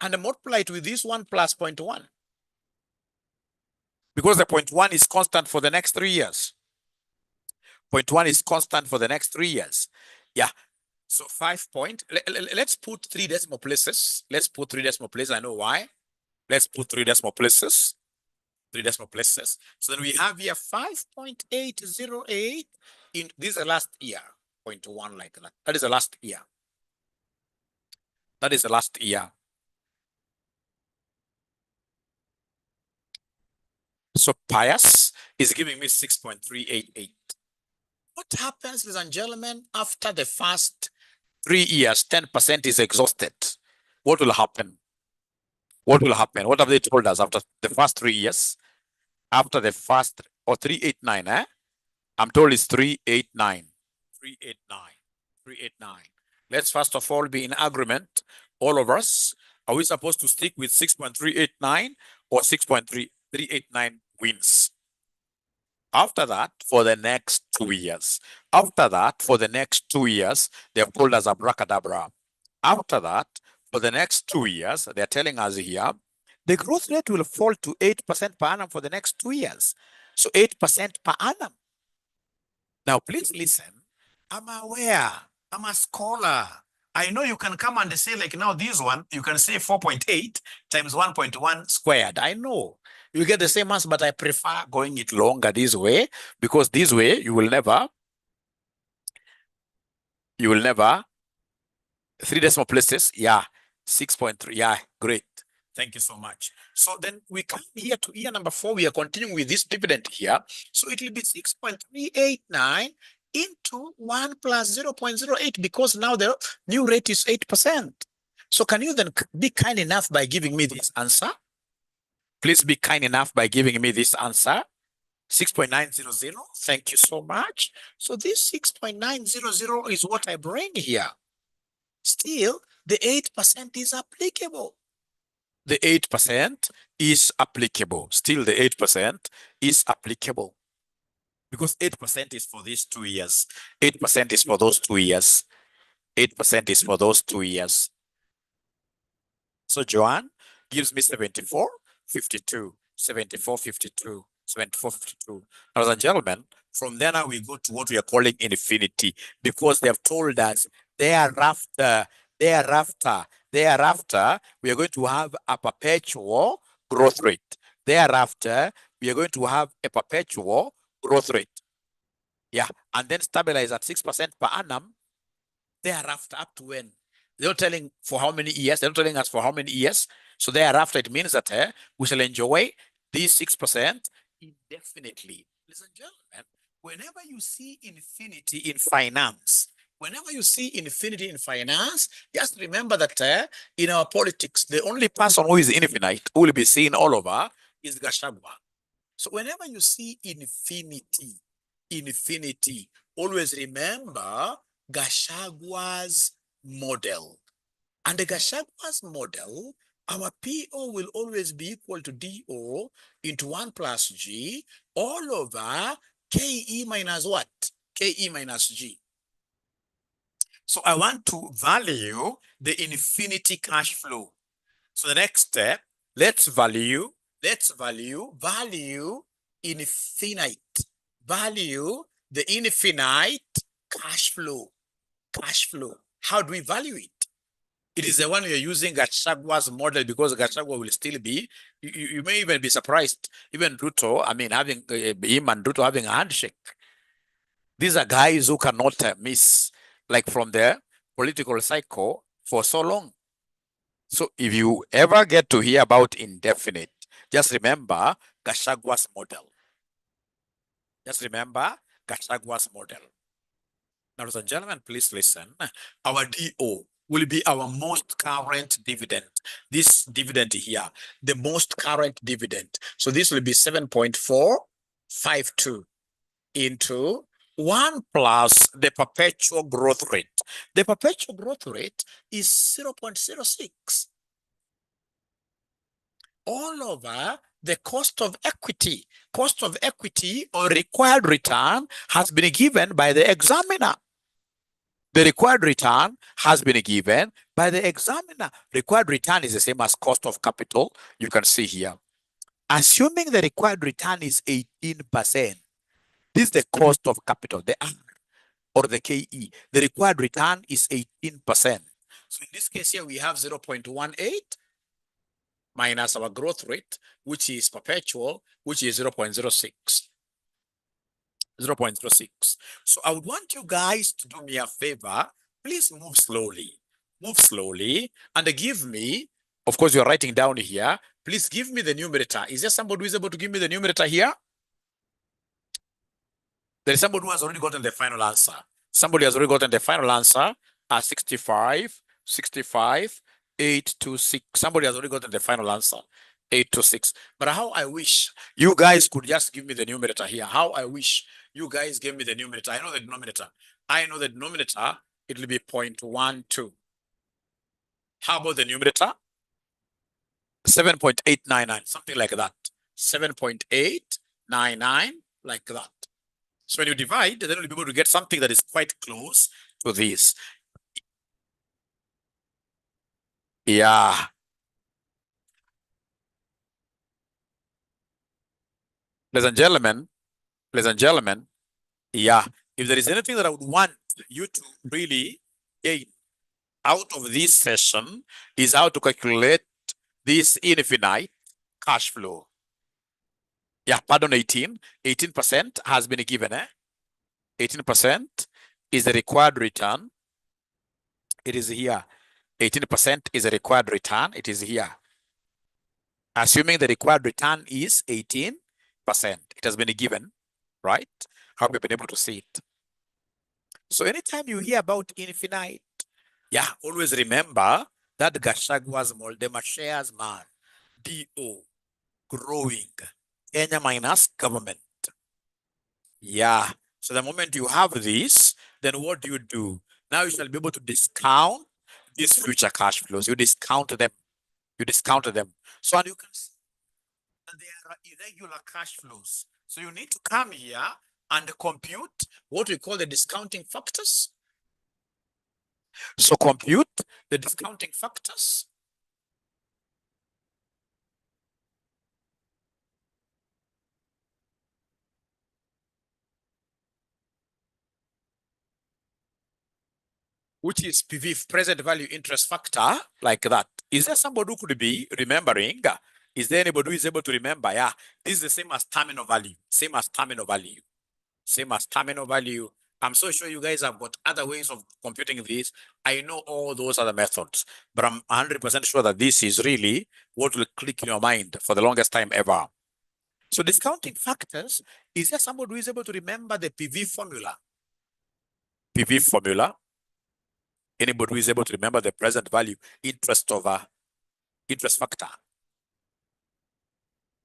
Speaker 1: and multiply it with this one plus 0.1. Because the 0.1 is constant for the next 3 years. 0.1 is constant for the next 3 years. Yeah. So let's put 3 decimal places. Let's put 3 decimal places. I know why. Let's put 3 decimal places. 3 decimal places. So then we have here 5.808 in this is the last year. 0.1 like that. That is the last year. That is the last year. So Pius is giving me 6.388. What happens, ladies and gentlemen, after the first 3 years, 10% is exhausted? What will happen? What will happen? What have they told us after the first 3 years? After the first, or 389, I'm told it's 389. 389. 389. Let's first of all be in agreement, all of us. Are we supposed to stick with 6.389 or 6.389 wins? After that, for the next 2 years. After that, for the next 2 years, they have told us abracadabra. After that, for the next 2 years, they're telling us here, the growth rate will fall to 8% per annum for the next 2 years. So 8% per annum. Now, please listen. I'm aware. I'm a scholar. I know you can come and say, like now this one, you can say 4.8 times 1.1 squared. I know. You get the same answer, but I prefer going it longer this way, because this way you will never 3 decimal places. Yeah. 6.3. Yeah, great. Thank you so much. So then we come here to year number 4. We are continuing with this dividend here. So it will be 6.389 into 1 plus 0.08, because now the new rate is 8%. So can you then be kind enough by giving me this answer? Please be kind enough by giving me this answer. 6.900. Thank you so much. So this 6.900 is what I bring here. Still, the 8% is applicable. The 8% is applicable. Still, the 8% is applicable. Because 8% is for these 2 years. 8% is for those 2 years. 8% is for those 2 years. So Joanne gives me 74.52. 74.52. 74.52. Ladies and gentlemen, from there now we go to what we are calling infinity, because they have told us thereafter, we are going to have a perpetual growth rate. Thereafter, we are going to have a perpetual growth rate. Yeah, and then stabilize at 6% per annum. Thereafter, up to when? They're not telling for how many years. They're not telling us for how many years. So thereafter, it means that we shall enjoy these 6% indefinitely. Ladies and gentlemen, whenever you see infinity in finance, just remember that in our politics, the only person who is infinite, who will be seen all over, is 𝗃𝗏𝗃𝗏. So whenever you see infinity, always remember 𝗃𝗏𝗃𝗏's model. And the 𝗃𝗏𝗃𝗏's model, our PO will always be equal to DO into 1 plus G all over KE minus what? KE minus G. So I want to value the infinity cash flow. So the next step, let's value infinite. Value the infinite cash flow. How do we value it? It is the one you're using 𝗃𝗏𝗃𝗏's model, because 𝗃𝗏𝗃𝗏 will still be, you may even be surprised, even Ruto, having him and Ruto having a handshake. These are guys who cannot miss, like from the political cycle for so long. So if you ever get to hear about indefinite, just remember 𝗃𝗏𝗃𝗏's model. Just remember 𝗃𝗏𝗃𝗏's model. Now, ladies and gentlemen, please listen. Our DO will be our most current dividend. This dividend here, the most current dividend. So this will be 7.452 into 1 plus the perpetual growth rate. The perpetual growth rate is 0.06. All over the cost of equity. Cost of equity or required return has been given by the examiner. The required return has been given by the examiner. Required return is the same as cost of capital. You can see here. Assuming the required return is 18%, this is the cost of capital, the R or the KE. The required return is 18%. So in this case here, we have 0.18 minus our growth rate, which is perpetual, which is 0.06. 0.06. So I would want you guys to do me a favor. Please move slowly. Move slowly and give me, of course, you're writing down here. Please give me the numerator. Is there somebody who is able to give me the numerator here? There is somebody who has already gotten the final answer. Somebody has already gotten the final answer. 65, 826. Somebody has already gotten the final answer. 826. But how I wish you guys could just give me the numerator here. How I wish you guys gave me the numerator. I know the denominator. I know the denominator. It will be 0.12. How about the numerator? 7.899, something like that. 7.899, like that. So when you divide, then you'll be able to get something that is quite close to this. Yeah. Ladies and gentlemen, yeah. If there is anything that I would want you to really gain out of this session is how to calculate this infinite cash flow. Yeah, pardon, 18% has been given. 18% is the required return. It is here. 18% is a required return. It is here. Assuming the required return is 18%. It has been given, right? Hope you've been able to see it. So anytime you hear about infinite, yeah, always remember that 𝗃𝗶𝗹𝗆𝗃𝗃𝗏 shares man, DO, growing, Kenya minus government. Yeah. So the moment you have this, then what do? Now you shall be able to discount these future cash flows. You discount them. So and you can see that there are irregular cash flows. So you need to come here and compute what we call the discounting factors. So compute the discounting factors. Which is PV, present value interest factor, like that. Is there somebody who could be remembering? Is there anybody who is able to remember? Yeah, this is the same as terminal value. Same as terminal value. I'm so sure you guys have got other ways of computing this. I know all those other methods, but I'm 100% sure that this is really what will click in your mind for the longest time ever. So discounting factors, is there somebody who is able to remember the PV formula? PV formula. Anybody who is able to remember the present value interest over interest factor?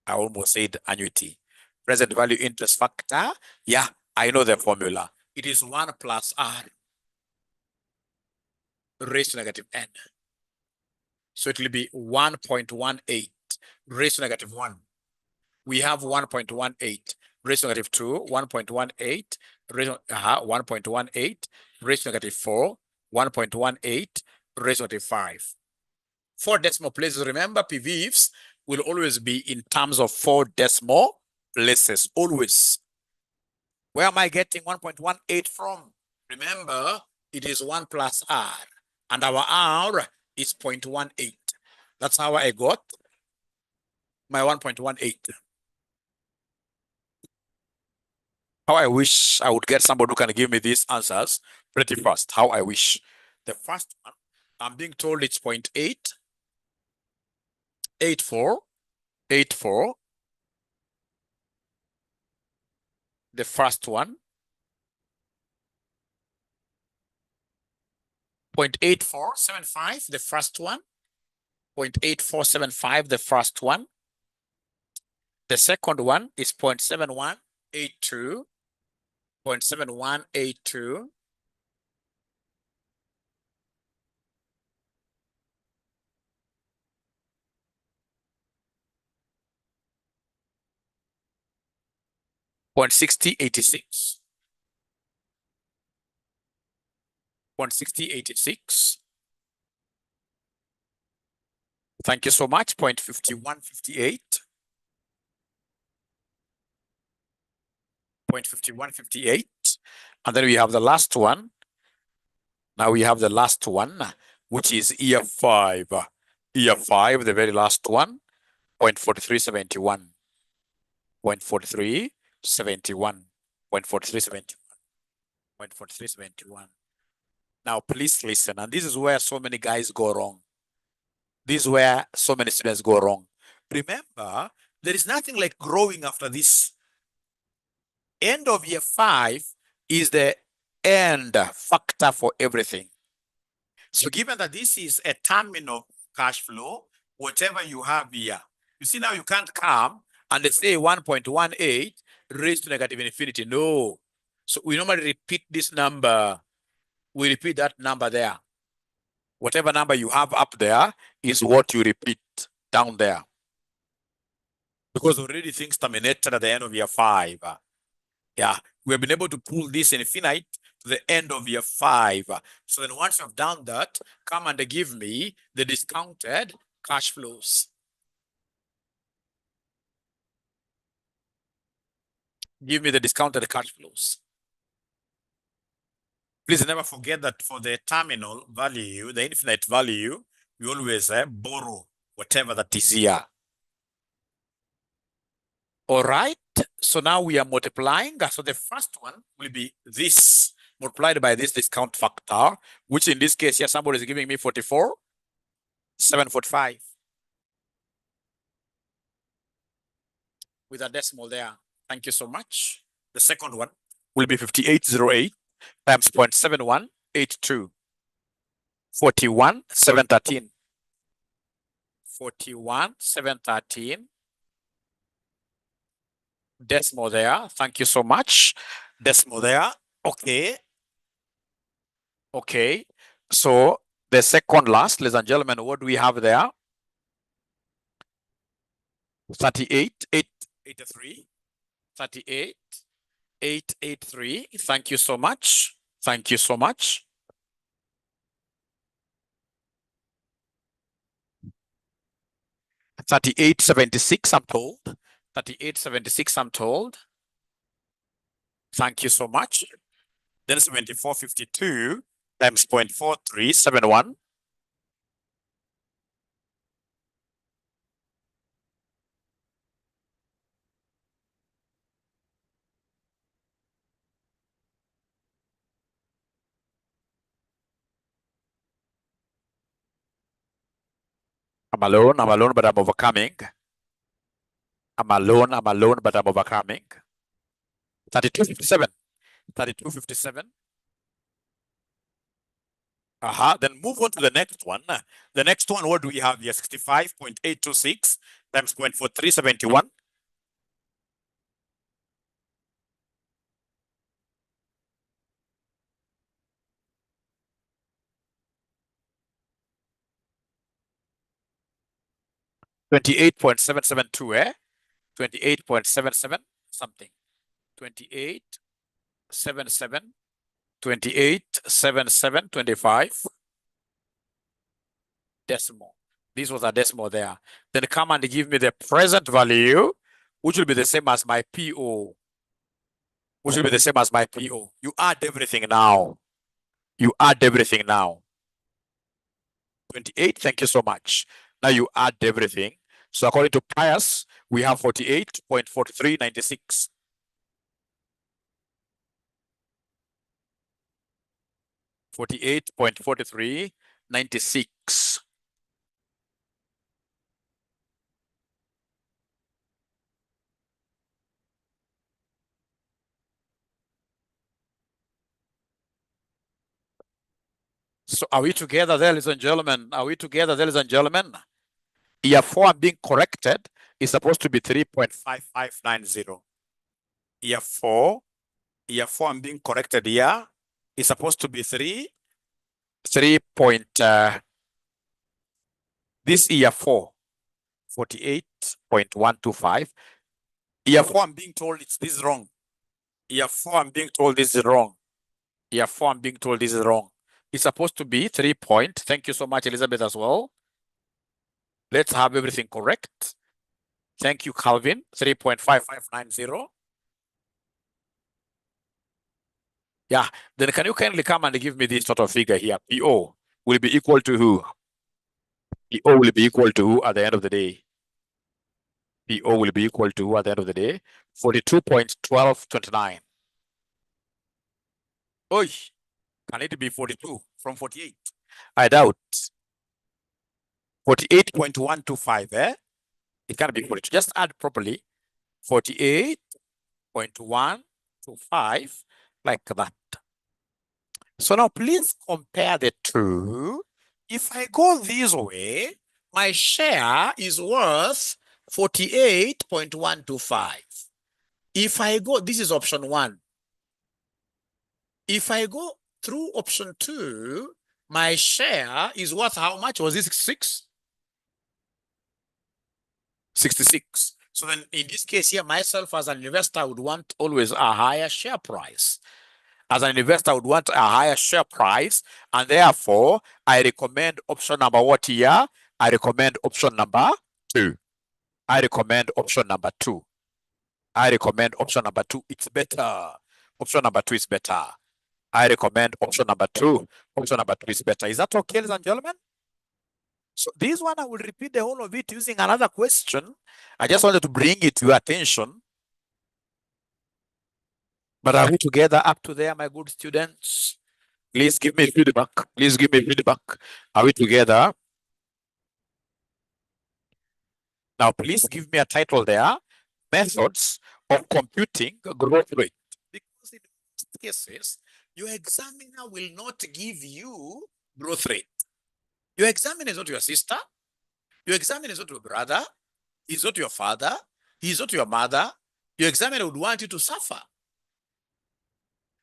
Speaker 1: I almost said annuity. Present value interest factor. Yeah, I know the formula. It is 1 plus R raised to negative N. So it will be 1.18 raised to negative 1. We have 1.18 raised to negative 2, 1.18 raised to 1.18 raised to negative 4, 1.18 raised to negative 5. 4 decimal places. Remember, PVs will always be in terms of 4 decimal places, always. Where am I getting 1.18 from? Remember, it is 1 plus R, and our R is 0.18. That's how I got my 1.18. How I wish I would get somebody who can give me these answers pretty fast. How I wish. The first one, I'm being told it's 0.8, 84. The first one, 0.8475, the first one, 0.8475, the first one. The second one is 0.7182, 0.7182. 0.6086. 0.6086. Thank you so much. 0.5158. 0.5158. And then we have the last one. Now we have the last one, which is year 5. Year 5, the very last one, 0.4371. 0.4371. 0.4371. 0.4371. Now please listen, and this is where so many guys go wrong. This is where so many students go wrong. Remember, there is nothing like growing after this. End of year 5 is the end factor for everything. So given that this is a terminal cash flow, whatever you have here, you see now you can't come and let's say 1.18 raised to negative infinity. No. So we normally repeat this number. We repeat that number there. Whatever number you have up there is what you repeat down there. Because already things terminated at the end of year 5. Yeah, we have been able to pull this infinite to the end of year 5. So then once you've done that, come and give me the discounted cash flows. Give me the discounted cash flows. Please never forget that for the terminal value, the infinite value, we always borrow whatever that is here. All right, so now we are multiplying. So the first one will be this multiplied by this discount factor, which in this case here, somebody is giving me 44,745 with a decimal there. Thank you so much. The second one will be 5808 times 0.7182. 41,713. 41,713. Decimal there. Thank you so much. Decimal there. Okay. Okay. So the second last, ladies and gentlemen, what do we have there? 38,883. 38,883. Thank you so much. Thank you so much. $38.76, I'm told. $38.76, I'm told. Thank you so much. Then 74.52 times 0.4371. I'm alone, but I'm overcoming. I'm alone, but I'm overcoming. 32.57. 32.57. Then move on to the next one. The next one, what do we have here? 65.826 times 0.4371. $28.772, 28.77 something. 28.77, 28.7725. Decimal. This was a decimal there. Then come and give me the present value, which will be the same as my PO. Which will be the same as my PO. You add everything now. You add everything now. 28, thank you so much. Now you add everything. So according to Pius, we have 48.4396. 48.4396. So are we together there, ladies and gentlemen? Are we together there, ladies and gentlemen? Year 4 I'm being corrected is supposed to be 3.5590. Year 4 I'm being corrected here is supposed to be 3 this year 4, 48.125. Year 4 I'm being told this is wrong. Year 4, I'm being told this is wrong. Year 4, I'm being told this is wrong. It's supposed to be 3 point. Thank you so much, Elizabeth, as well. Let's have everything correct. Thank you, Calvin. 3.5590. Yeah. Then can you kindly come and give me this sort of figure here? PO will be equal to who? PO will be equal to who at the end of the day? PO will be equal to who at the end of the day? 42.1229. Oi, can it be 42 from 48? I doubt. 48.125, eh? It can't be 42. Just add properly. 48.125, like that. So now please compare the two. If I go this way, my share is worth 48.125. If I go, this is option 1. If I go through option 2, my share is worth how much? Was it 66? 66. So then in this case here, myself as an investor would want always a higher share price. As an investor, I would want a higher share price, and therefore, I recommend option number what here? I recommend option number 2. I recommend option number 2. I recommend option number 2. It's better. Option number 2 is better. I recommend option number 2. Option number 2 is better. Is that okay, ladies and gentlemen? So this one, I will repeat the whole of it using another question. I just wanted to bring it to your attention. But are we together up to there, my good students? Please give me feedback. Please give me feedback. Are we together? Now, please give me a title there. Methods of computing growth rate. Because in most cases, your examiner will not give you growth rate. Your examiner is not your sister. Your examiner is not your brother. He's not your father. He's not your mother. Your examiner would want you to suffer.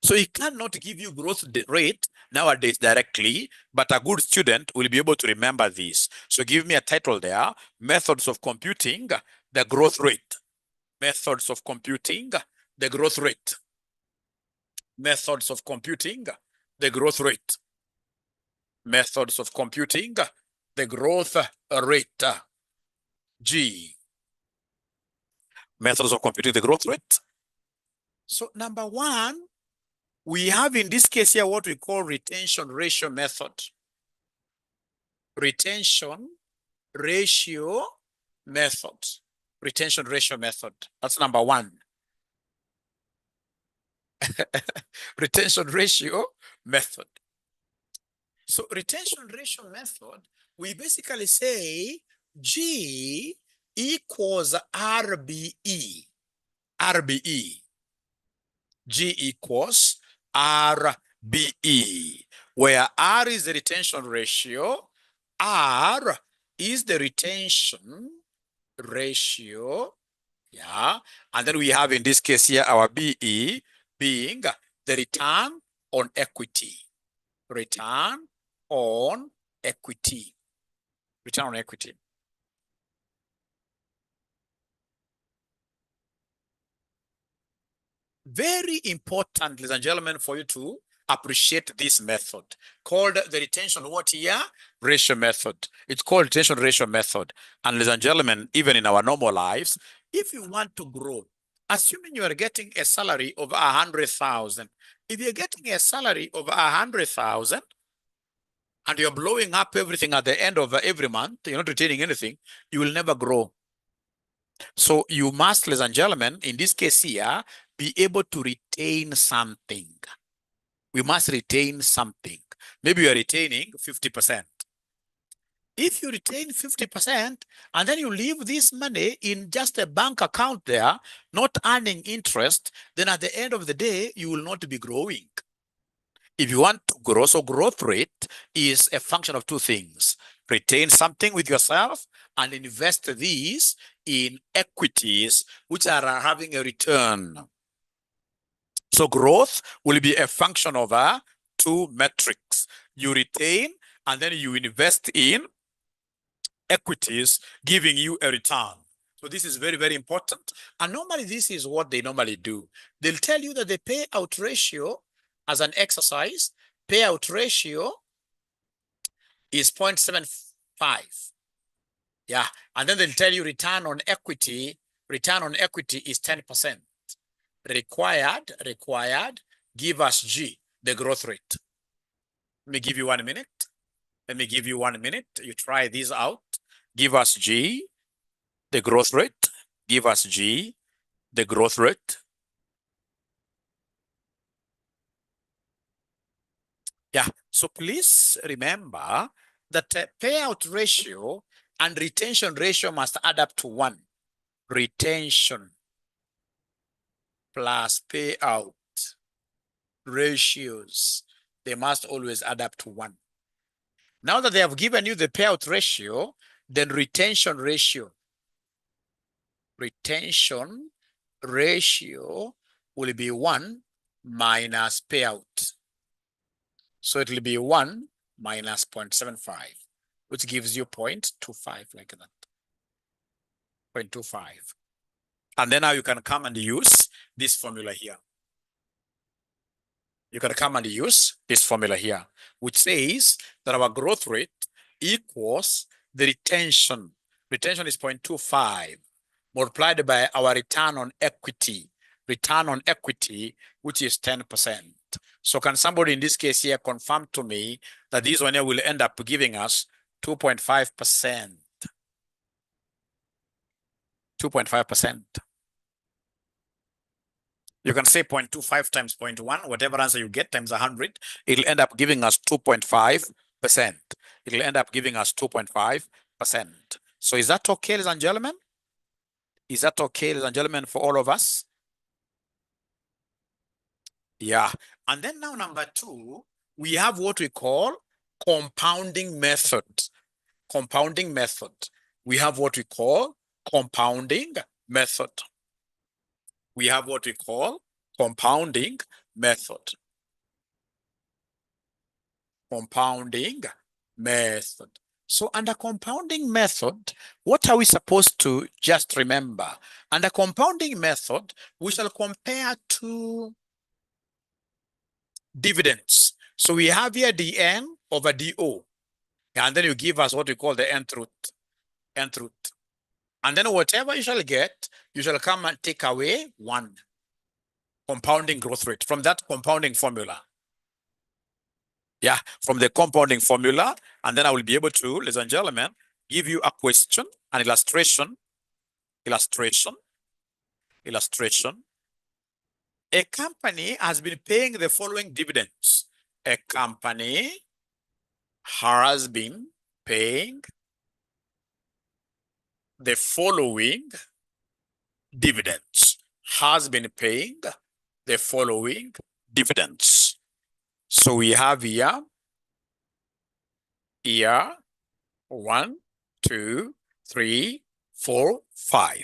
Speaker 1: So he cannot give you growth rate nowadays directly, but a good student will be able to remember this. So give me a title there, methods of computing the growth rate. Methods of computing the growth rate. Methods of computing the growth rate. Methods of computing the growth rate. G. Methods of computing the growth rate. So number 1, we have in this case here what we call retention ratio method. Retention ratio method. Retention ratio method. That's number 1. Retention ratio method. So retention ratio method, we basically say G equals RBE. RBE. G equals RBE, where R is the retention ratio, R is the retention ratio, yeah, and then we have in this case here our BE being the return on equity. Return on equity. Return on equity. Very important, ladies and gentlemen, for you to appreciate this method called the retention what here? Ratio method. It's called retention ratio method. And ladies and gentlemen, even in our normal lives, if you want to grow, assuming you are getting a salary of 100,000, if you're getting a salary of 100,000 and you're blowing up everything at the end of every month, you're not retaining anything, you will never grow. So you must, ladies and gentlemen, in this case here, be able to retain something. We must retain something. Maybe you are retaining 50%. If you retain 50% and then you leave this money in just a bank account there, not earning interest, then at the end of the day, you will not be growing. If you want to grow, so growth rate is a function of 2 things. Retain something with yourself and invest these in equities which are having a return. So growth will be a function of 2 metrics. You retain and then you invest in equities giving you a return. So this is very, very important. And normally this is what they normally do. They'll tell you that the payout ratio as an exercise, payout ratio is 0.75. Yeah. And then they'll tell you return on equity is 10%. Required, give us G, the growth rate. Let me give you 1 minute. You try these out. Give us G, the growth rate. Give us G, the growth rate. Yeah, so please remember that payout ratio and retention ratio must add up to 1. Retention plus payout ratios, they must always add up to 1. Now that they have given you the payout ratio, then retention ratio will be 1 minus payout. So it will be 1 minus 0.75, which gives you 0.25 like that. 0.25. And then now you can come and use this formula here. Which says that our growth rate equals the retention. Retention is 0.25 multiplied by our return on equity. Which is 10%. So can somebody in this case here confirm to me that this one here will end up giving us 2.5%? 2.5%. You can say 0.25 times 0.1, whatever answer you get times 100, it'll end up giving us 2.5%. It'll end up giving us 2.5%. So is that okay, ladies and gentlemen? Is that okay, ladies and gentlemen, for all of us? Yeah. And then now number 2, we have what we call compounding method. We have what we call compounding method. So under compounding method, what are we supposed to just remember? Under compounding method, we shall compare two dividends. So we have here dn over do. And then you give us what we call the nth root. And then whatever you shall get, you shall come and take away 1 compounding growth rate from that compounding formula. Yeah, from the compounding formula. And then I will be able to, ladies and gentlemen, give you a question, an illustration. A company has been paying the following dividends. A company has been paying the following dividends. So we have here 1, 2, 3, 4, 5.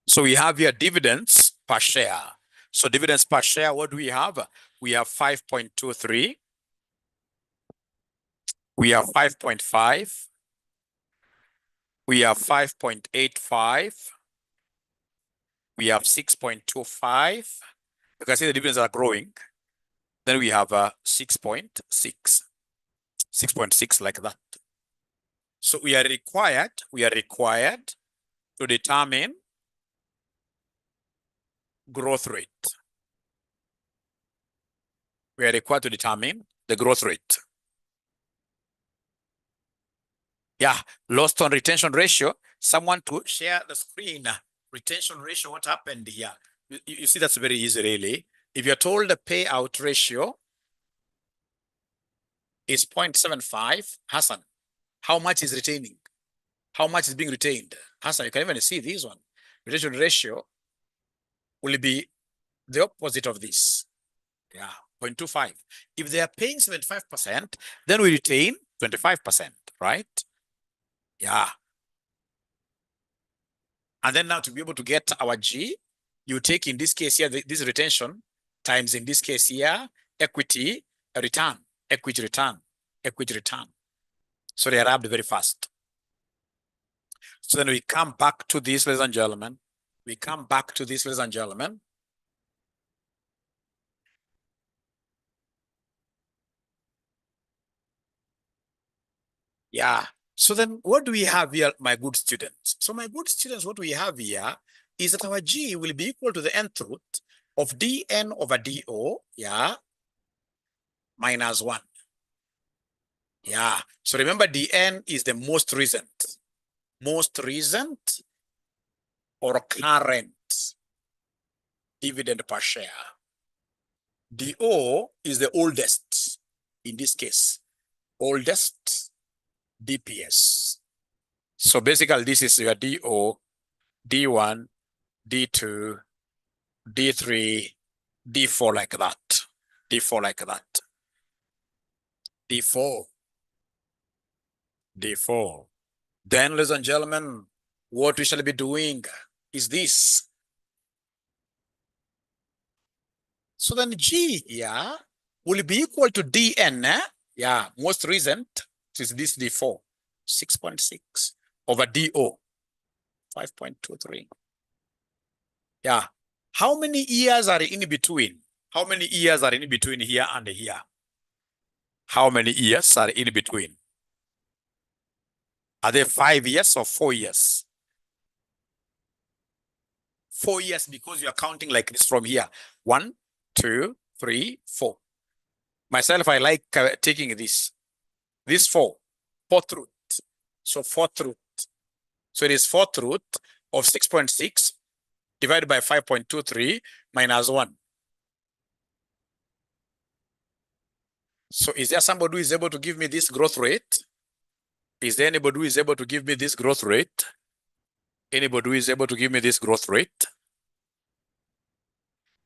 Speaker 1: So we have here dividends per share. So dividends per share, what do we have? We have 5.23. We have 5.5. We have 5.85. We have 6.25. You can see the dividends are growing. Then we have 6.6. 6.6 like that. So we are required to determine growth rate. We are required to determine the growth rate. Yeah, lost on retention ratio. Someone to share the screen. Retention ratio, what happened here? You see, that's very easy, really. If you're told the payout ratio is 0.75, Hassan, how much is retaining? How much is being retained? Hassan, you can even see this one. Retention ratio will be the opposite of this. Yeah, 0.25. If they are paying 75%, then we retain 25%, right? Yeah. And then now to be able to get our G, you take in this case here, this retention times in this case here, equity return. So they arrived very fast. So then we come back to this, ladies and gentlemen. We come back to this, ladies and gentlemen. Yeah. So then what do we have here, my good students? So my good students, what we have here is that our G will be equal to the nth root of dn over do, yeah, minus 1. Yeah. So remember, dn is the most recent or current dividend per share. Do is the oldest, in this case, oldest DPS. So basically, this is your DO, D1, D2, D3, D4 like that. D4 like that. D4. D4. Then, ladies and gentlemen, what we shall be doing is this. So then G here will be equal to Dn, yeah, most recent, is this D4, 6.6 over DO, 5.23. Yeah. How many years are in between? How many years are in between here and here? How many years are in between? Are they 5 years or 4 years? 4 years, because you are counting like this from here. 1, 2, 3, 4. Myself, I like taking this 4, fourth root. So fourth root. So it is fourth root of 6.6 divided by 5.23 minus 1. So is there somebody who is able to give me this growth rate? Is there anybody who is able to give me this growth rate? Anybody who is able to give me this growth rate?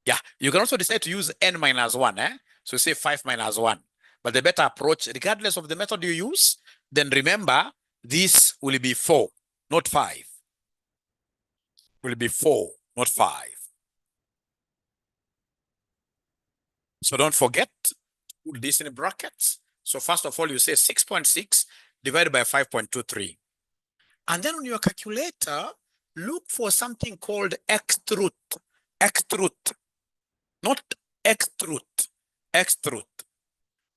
Speaker 1: Yeah, you can also decide to use n minus 1. So say 5 minus 1. But the better approach, regardless of the method you use, then remember, this will be 4, not 5. Will be 4, not 5. So don't forget, put this in brackets. So first of all, you say 6.6 divided by 5.23. And then on your calculator, look for something called xth root. Xth root. Not xth root. Xth root.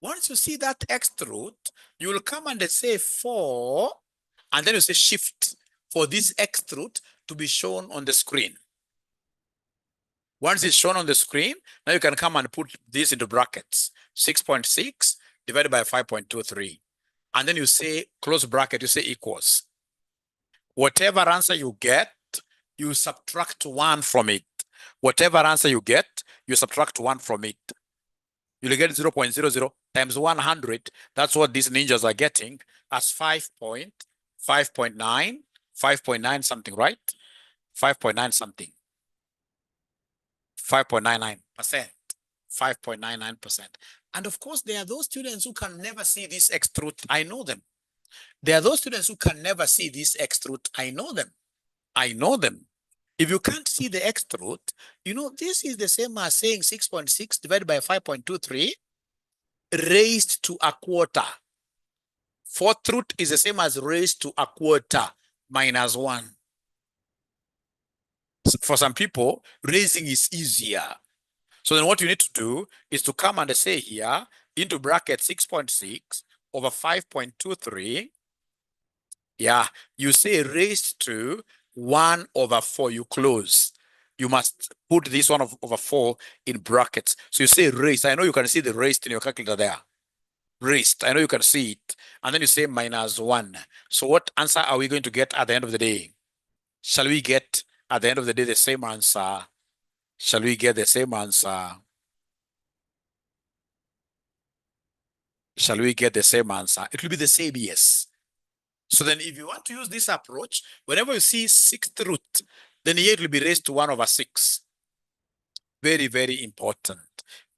Speaker 1: Once you see that xth root, you will come and say 4, and then you say shift for this xth root to be shown on the screen. Once it's shown on the screen, now you can come and put this into brackets. 6.6 divided by 5.23. And then you say, close bracket, you say equals. Whatever answer you get, you subtract 1 from it. Whatever answer you get, you subtract 1 from it. You'll get 0.00 times 100. That's what these ninjas are getting as 5.9, 5.9 something, right? 5.9 something. 5.99%. 5.99%. And of course, there are those students who can never see this X truth. I know them. There are those students who can never see this X truth. I know them. I know them. If you can't see the X truth, you know, this is the same as saying 6.6 divided by 5.23 raised to a quarter. Fourth root is the same as raised to a quarter minus 1. So for some people, raising is easier. So then what you need to do is to come and say here into bracket 6.6 over 5.23. Yeah, you say raised to 1 over 4, you close. You must put this 1 over 4 in brackets. So you say raised. I know you can see the raised in your calculator there. Raised, I know you can see it. And then you say minus 1. So what answer are we going to get at the end of the day? Shall we get at the end of the day the same answer? Shall we get the same answer? Shall we get the same answer? It will be the same, yes. So then if you want to use this approach, whenever you see 6th root, then here it will be raised to 1 over 6. Very, very important.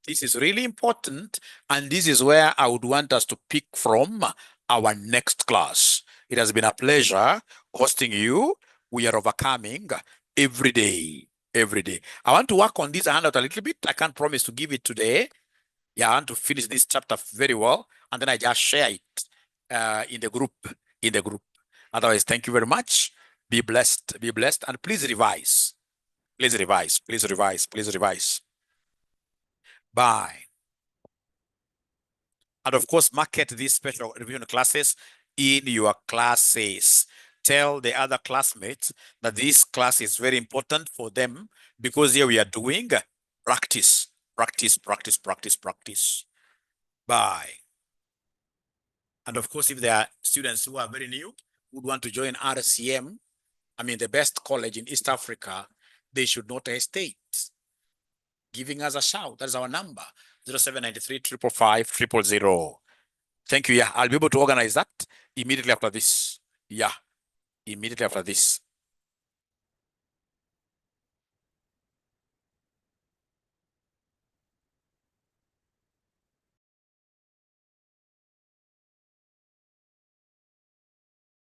Speaker 1: This is really important, and this is where I would want us to pick from our next class. It has been a pleasure hosting you. We are overcoming every day, every day. I want to work on this handout a little bit. I can't promise to give it today. Yeah, I want to finish this chapter very well, and then I just share it. in the group, Otherwise, thank you very much. Be blessed, and please revise. Please revise, please revise, please revise. Bye. And of course, market these special revision classes in your classes. Tell the other classmates that this class is very important for them, because here we are doing practice, practice, practice, practice, practice. Bye. And of course, if there are students who are very new, who would want to join RCM, the best college in East Africa, they should not hesitate giving us a shout. That's our number, 0793 555 000. Thank you. Yeah, I'll be able to organize that immediately after this. Yeah, immediately after this.